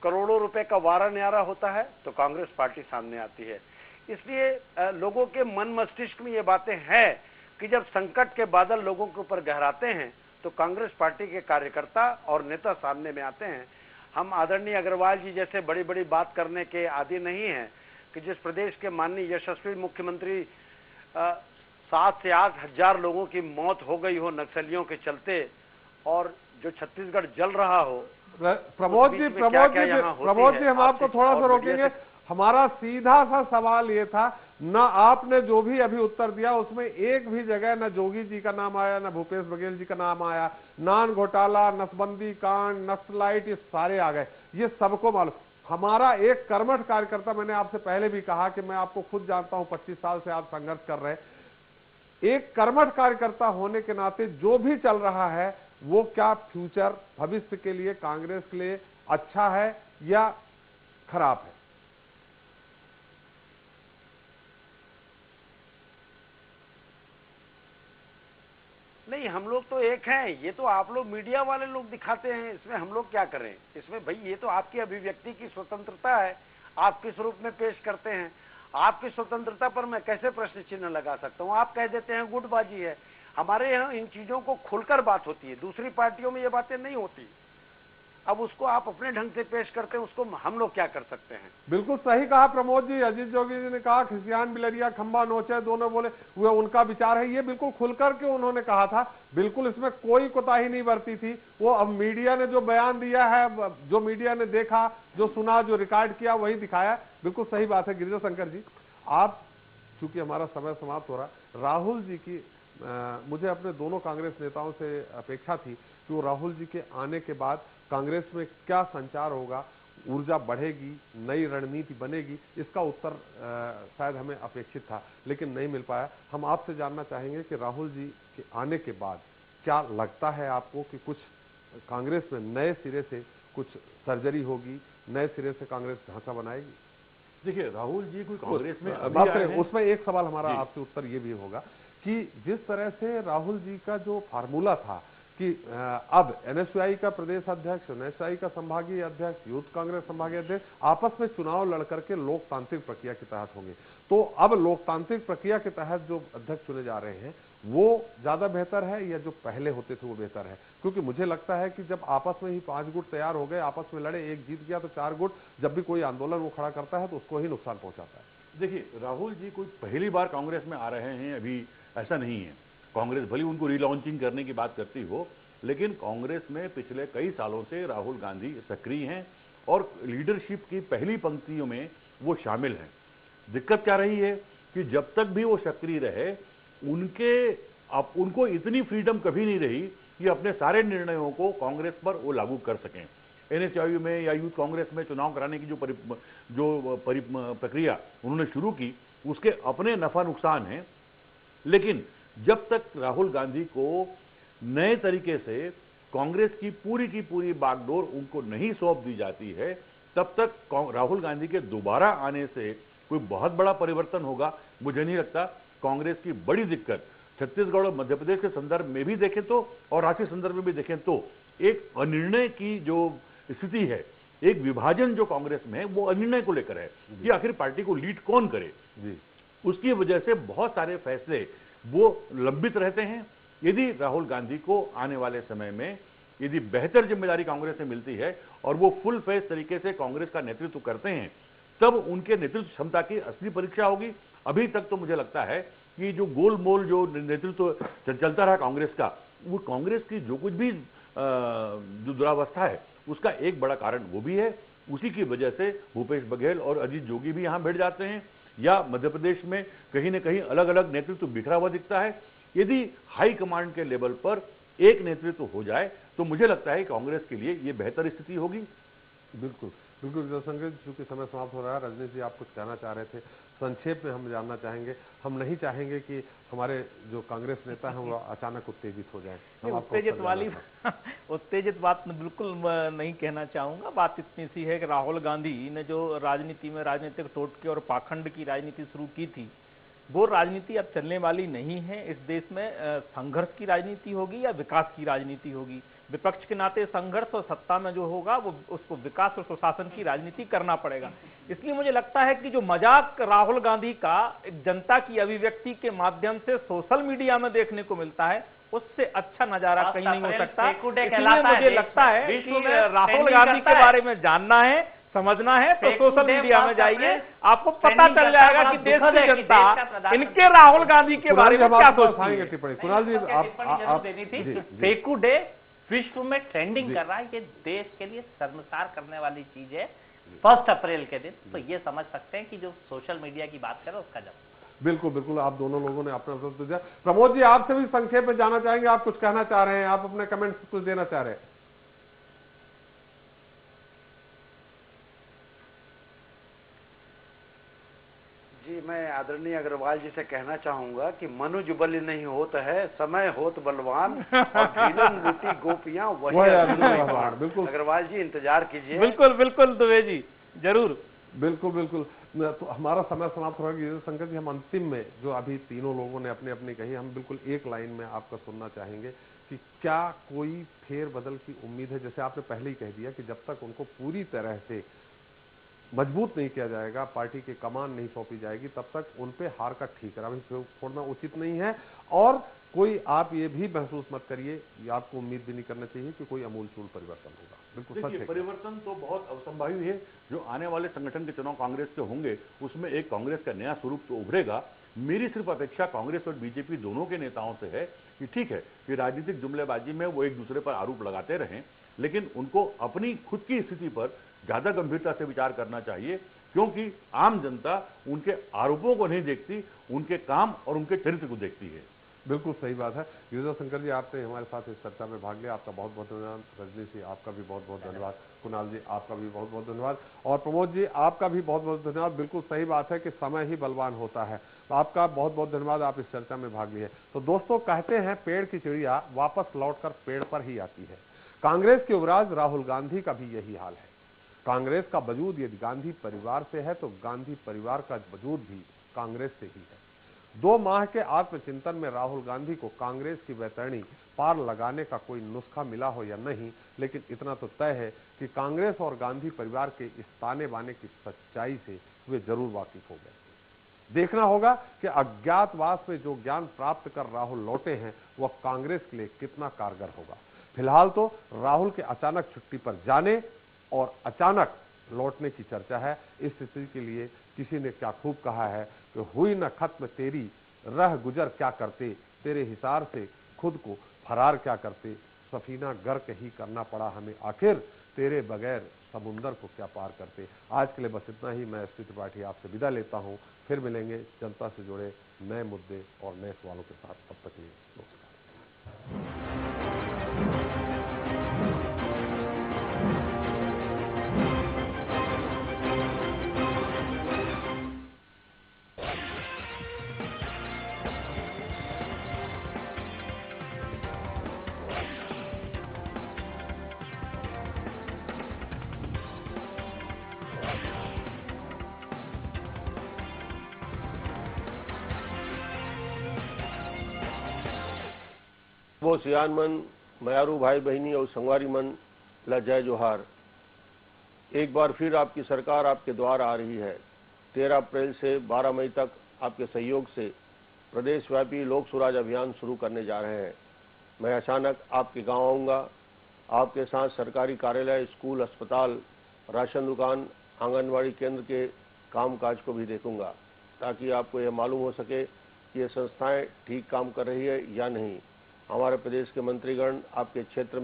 करोड़ों रुपए का वारा न्यारा होता है तो कांग्रेस पार्टी सामने आती है। इसलिए लोगों के मन मस्तिष्क में ये बातें हैं कि जब संकट के बादल लोगों के ऊपर गहराते हैं तो कांग्रेस पार्टी के कार्यकर्ता और नेता सामने में आते हैं। हम आदरणीय अग्रवाल जी जैसे बड़ी बड़ी बात करने के आदी नहीं हैं कि जिस प्रदेश के माननीय यशस्वी मुख्यमंत्री 7 से 8 हजार लोगों की मौत हो गई हो नक्सलियों के चलते, और जो छत्तीसगढ़ जल रहा हो। प्रमोद जी हम आपको थोड़ा सा रोकेंगे। हमारा सीधा सा सवाल ये था, न आपने जो भी अभी उत्तर दिया उसमें एक भी जगह न जोगी जी का नाम आया, न भूपेश बघेल जी का नाम आया। नान घोटाला, नसबंदी कांड, नक्सलाइट, ये सारे आ गए, ये सबको मालूम। हमारा एक कर्मठ कार्यकर्ता, मैंने आपसे पहले भी कहा कि मैं आपको खुद जानता हूं, 25 साल से आप संघर्ष कर रहे हैं। एक कर्मठ कार्यकर्ता होने के नाते जो भी चल रहा है वो क्या फ्यूचर, भविष्य के लिए कांग्रेस के लिए अच्छा है या खराब है? नहीं, हम लोग तो एक हैं। ये तो आप लोग मीडिया वाले लोग दिखाते हैं, इसमें हम लोग क्या करें? इसमें भाई ये तो आपकी अभिव्यक्ति की स्वतंत्रता है, आप किस रूप में पेश करते हैं। आपकी स्वतंत्रता पर मैं कैसे प्रश्न चिन्ह लगा सकता हूं? आप कह देते हैं गुटबाजी है। हमारे यहाँ इन चीजों को खुलकर बात होती है, दूसरी पार्टियों में ये बातें नहीं होती। अब उसको आप अपने ढंग से पेश करते हैं, उसको हम लोग क्या कर सकते हैं? बिल्कुल सही कहा प्रमोद जी। अजीत जोगी जी ने कहा खिसियान बिलरिया खंबा नोचे, दोनों बोले, वो उनका विचार है, ये बिल्कुल खुलकर के उन्होंने कहा था। बिल्कुल इसमें कोई कोताही नहीं बरती थी। वो अब मीडिया ने जो बयान दिया है, जो मीडिया ने देखा, जो सुना, जो रिकॉर्ड किया, वही दिखाया। बिल्कुल सही बात है। गिरिजा शंकर जी, आप, चूंकि हमारा समय समाप्त हो रहा, राहुल जी की मुझे अपने दोनों कांग्रेस नेताओं से अपेक्षा थी कि वो राहुल जी के आने के बाद कांग्रेस में क्या संचार होगा, ऊर्जा बढ़ेगी, नई रणनीति बनेगी, इसका उत्तर शायद हमें अपेक्षित था, लेकिन नहीं मिल पाया। हम आपसे जानना चाहेंगे कि राहुल जी के आने के बाद क्या लगता है आपको कि कुछ कांग्रेस में नए सिरे से कुछ सर्जरी होगी, नए सिरे से कांग्रेस ढांचा बनाएगी? देखिए, राहुल जी कोई कांग्रेस में उसमें एक सवाल हमारा आपसे उत्तर ये भी होगा कि जिस तरह से राहुल जी का जो फार्मूला था कि अब एनएसयूआई का प्रदेश अध्यक्ष, एनएसयूआई का संभागीय अध्यक्ष, यूथ कांग्रेस संभागीय अध्यक्ष आपस में चुनाव लड़कर के लोकतांत्रिक प्रक्रिया के तहत होंगे, तो अब लोकतांत्रिक प्रक्रिया के तहत जो अध्यक्ष चुने जा रहे हैं वो ज्यादा बेहतर है या जो पहले होते थे वो बेहतर है? क्योंकि मुझे लगता है कि जब आपस में ही 5 गुट तैयार हो गए, आपस में लड़े, एक जीत गया तो 4 गुट, जब भी कोई आंदोलन वो खड़ा करता है तो उसको ही नुकसान पहुंचाता है। देखिए, राहुल जी कोई पहली बार कांग्रेस में आ रहे हैं, अभी ऐसा नहीं है। कांग्रेस भले उनको रिलॉन्चिंग करने की बात करती हो, लेकिन कांग्रेस में पिछले कई सालों से राहुल गांधी सक्रिय हैं और लीडरशिप की पहली पंक्तियों में वो शामिल हैं। दिक्कत क्या रही है कि जब तक भी वो सक्रिय रहे, उनको इतनी फ्रीडम कभी नहीं रही कि अपने सारे निर्णयों को कांग्रेस पर वो लागू कर सकें। एनएसयूआई में या यूथ कांग्रेस में चुनाव कराने की जो प्रक्रिया उन्होंने शुरू की, उसके अपने नफा नुकसान हैं, लेकिन जब तक राहुल गांधी को नए तरीके से कांग्रेस की पूरी बागडोर उनको नहीं सौंप दी जाती है, तब तक राहुल गांधी के दोबारा आने से कोई बहुत बड़ा परिवर्तन होगा मुझे नहीं लगता। कांग्रेस की बड़ी दिक्कत छत्तीसगढ़ और मध्य प्रदेश के संदर्भ में भी देखें तो और राष्ट्रीय संदर्भ में भी देखें तो एक अनिर्णय की जो स्थिति है, एक विभाजन जो कांग्रेस में है, वो अनिर्णय को लेकर है कि आखिर पार्टी को लीड कौन करे। उसकी वजह से बहुत सारे फैसले वो लंबित रहते हैं। यदि राहुल गांधी को आने वाले समय में यदि बेहतर जिम्मेदारी कांग्रेस से मिलती है और वो फुल फेस तरीके से कांग्रेस का नेतृत्व करते हैं, तब उनके नेतृत्व क्षमता की असली परीक्षा होगी। अभी तक तो मुझे लगता है कि जो गोलमोल जो नेतृत्व चलता रहा कांग्रेस का, वो कांग्रेस की जो कुछ भी जो दुरावस्था है उसका एक बड़ा कारण वो भी है। उसी की वजह से भूपेश बघेल और अजीत जोगी भी यहां भिड़ जाते हैं, या मध्य प्रदेश में कहीं न कहीं अलग अलग नेतृत्व बिखरा हुआ दिखता है। यदि हाई कमांड के लेवल पर एक नेतृत्व हो जाए तो मुझे लगता है कांग्रेस के लिए ये बेहतर स्थिति होगी। बिल्कुल बिल्कुल संकेत, चूंकि समय समाप्त हो रहा है, रजनीश जी आप कुछ कहना चाह रहे थे, संक्षेप में हम जानना चाहेंगे। हम नहीं चाहेंगे कि हमारे जो कांग्रेस नेता हैं वो अचानक उत्तेजित हो जाए। उत्तेजित बात बिल्कुल नहीं कहना चाहूंगा। बात इतनी सी है कि राहुल गांधी ने जो राजनीति में राजनीतिक टोटके और पाखंड की राजनीति शुरू की थी, वो राजनीति अब चलने वाली नहीं है। इस देश में संघर्ष की राजनीति होगी या विकास की राजनीति होगी। विपक्ष के नाते संघर्ष और सत्ता में जो होगा वो उसको विकास और सुशासन की राजनीति करना पड़ेगा। इसलिए मुझे लगता है कि जो मजाक राहुल गांधी का एक जनता की अभिव्यक्ति के माध्यम से सोशल मीडिया में देखने को मिलता है, उससे अच्छा नजारा कहीं नहीं हो सकता। इसलिए मुझे लगता है कि राहुल गांधी के बारे में जानना है, समझना है तो सोशल मीडिया में जाइए, आपको पता चल जाएगा कि देश की जनता इनके राहुल गांधी के बारे में क्या सोचती है। कुणाल जी आप देनी थी, फेकू डे विश्व में ट्रेंडिंग कर रहा है, ये देश के लिए शर्मसार करने वाली चीज है 1 अप्रैल के दिन। तो ये समझ सकते हैं कि जो सोशल मीडिया की बात करें उसका जवाब। बिल्कुल बिल्कुल, आप दोनों लोगों ने अपना उत्तर दिया। प्रमोद जी आपसे भी संक्षेप में जाना चाहेंगे, आप कुछ कहना चाह रहे हैं, आप अपने कमेंट्स कुछ देना चाह रहे हैं। जी, मैं आदरणीय अग्रवाल जी से कहना चाहूंगा कि मनुज बल नहीं होता है, समय होत बलवान और झीलन रीति गोपियां वही भगवान। बिल्कुल अग्रवाल जी, इंतजार कीजिए। बिल्कुल बिल्कुल दुबे जी, जरूर। बिल्कुल बिल्कुल, तो हमारा समय समाप्त हो गया। शंकर जी, हम अंतिम में जो अभी तीनों लोगों ने अपने अपने कही, हम बिल्कुल एक लाइन में आपका सुनना चाहेंगे कि क्या कोई फेरबदल की उम्मीद है? जैसे आपने पहले ही कह दिया कि जब तक उनको पूरी तरह से मजबूत नहीं किया जाएगा, पार्टी की कमान नहीं सौंपी जाएगी, तब तक उन पे हार का ठीकरा भी छोड़ना उचित नहीं है। और कोई आप ये भी महसूस मत करिए, आपको उम्मीद भी नहीं करना चाहिए कि कोई अमूलचूल परिवर्तन होगा। बिल्कुल सच है, परिवर्तन तो बहुत असंभावी है। जो आने वाले संगठन के चुनाव कांग्रेस के होंगे उसमें एक कांग्रेस का नया स्वरूप तो उभरेगा। मेरी सिर्फ अपेक्षा कांग्रेस और बीजेपी दोनों के नेताओं से है कि ठीक है कि राजनीतिक जुमलेबाजी में वो एक दूसरे पर आरोप लगाते रहें, लेकिन उनको अपनी खुद की स्थिति पर ज्यादा गंभीरता से विचार करना चाहिए, क्योंकि आम जनता उनके आरोपों को नहीं देखती, उनके काम और उनके चरित्र को देखती है। बिल्कुल सही बात है। युवराज शंकर जी, आपने हमारे साथ इस चर्चा में भाग लिया, आपका बहुत बहुत धन्यवाद। रजनीश जी, आपका भी बहुत बहुत धन्यवाद। कुणाल जी, आपका भी बहुत बहुत धन्यवाद। और प्रमोद जी, आपका भी बहुत बहुत धन्यवाद। बिल्कुल सही बात है कि समय ही बलवान होता है। तो आपका बहुत बहुत धन्यवाद, आप इस चर्चा में भाग लिए। तो दोस्तों, कहते हैं पेड़ की चिड़िया वापस लौटकर पेड़ पर ही आती है। कांग्रेस के युवराज राहुल गांधी का भी यही हाल है। कांग्रेस का वजूद यदि गांधी परिवार से है तो गांधी परिवार का वजूद भी कांग्रेस से ही है। 2 माह के आत्मचिंतन में राहुल गांधी को कांग्रेस की वैतरणी पार लगाने का कोई नुस्खा मिला हो या नहीं, लेकिन इतना तो तय है कि कांग्रेस और गांधी परिवार के इस ताने बाने की सच्चाई से वे जरूर वाकिफ हो गए। देखना होगा कि अज्ञातवास में जो ज्ञान प्राप्त कर राहुल लौटे हैं वह कांग्रेस के लिए कितना कारगर होगा। फिलहाल तो राहुल के अचानक छुट्टी पर जाने और अचानक लौटने की चर्चा है। इस स्थिति के लिए किसी ने क्या खूब कहा है कि हुई न खत्म तेरी रह गुजर क्या करते, तेरे हिसार से खुद को फरार क्या करते, सफीना गर्क ही करना पड़ा हमें आखिर, तेरे बगैर समुंदर को क्या पार करते। आज के लिए बस इतना ही। मैं एसपी त्रिपाठी आपसे विदा लेता हूं। फिर मिलेंगे जनता से जुड़े नए मुद्दे और नए सवालों के साथ। तब तक के लिए नमस्कार। वो सियान मन मयारू भाई बहनी और संगवारी मन ला जय जोहार। एक बार फिर आपकी सरकार आपके द्वार आ रही है। 13 अप्रैल से 12 मई तक आपके सहयोग से प्रदेशव्यापी लोक सुराज अभियान शुरू करने जा रहे हैं। मैं अचानक आपके गांव आऊंगा। आपके साथ सरकारी कार्यालय, स्कूल, अस्पताल, राशन दुकान, आंगनवाड़ी केंद्र के कामकाज को भी देखूंगा, ताकि आपको यह मालूम हो सके कि ये संस्थाएं ठीक काम कर रही है या नहीं। हमारे प्रदेश के मंत्रीगण आपके क्षेत्र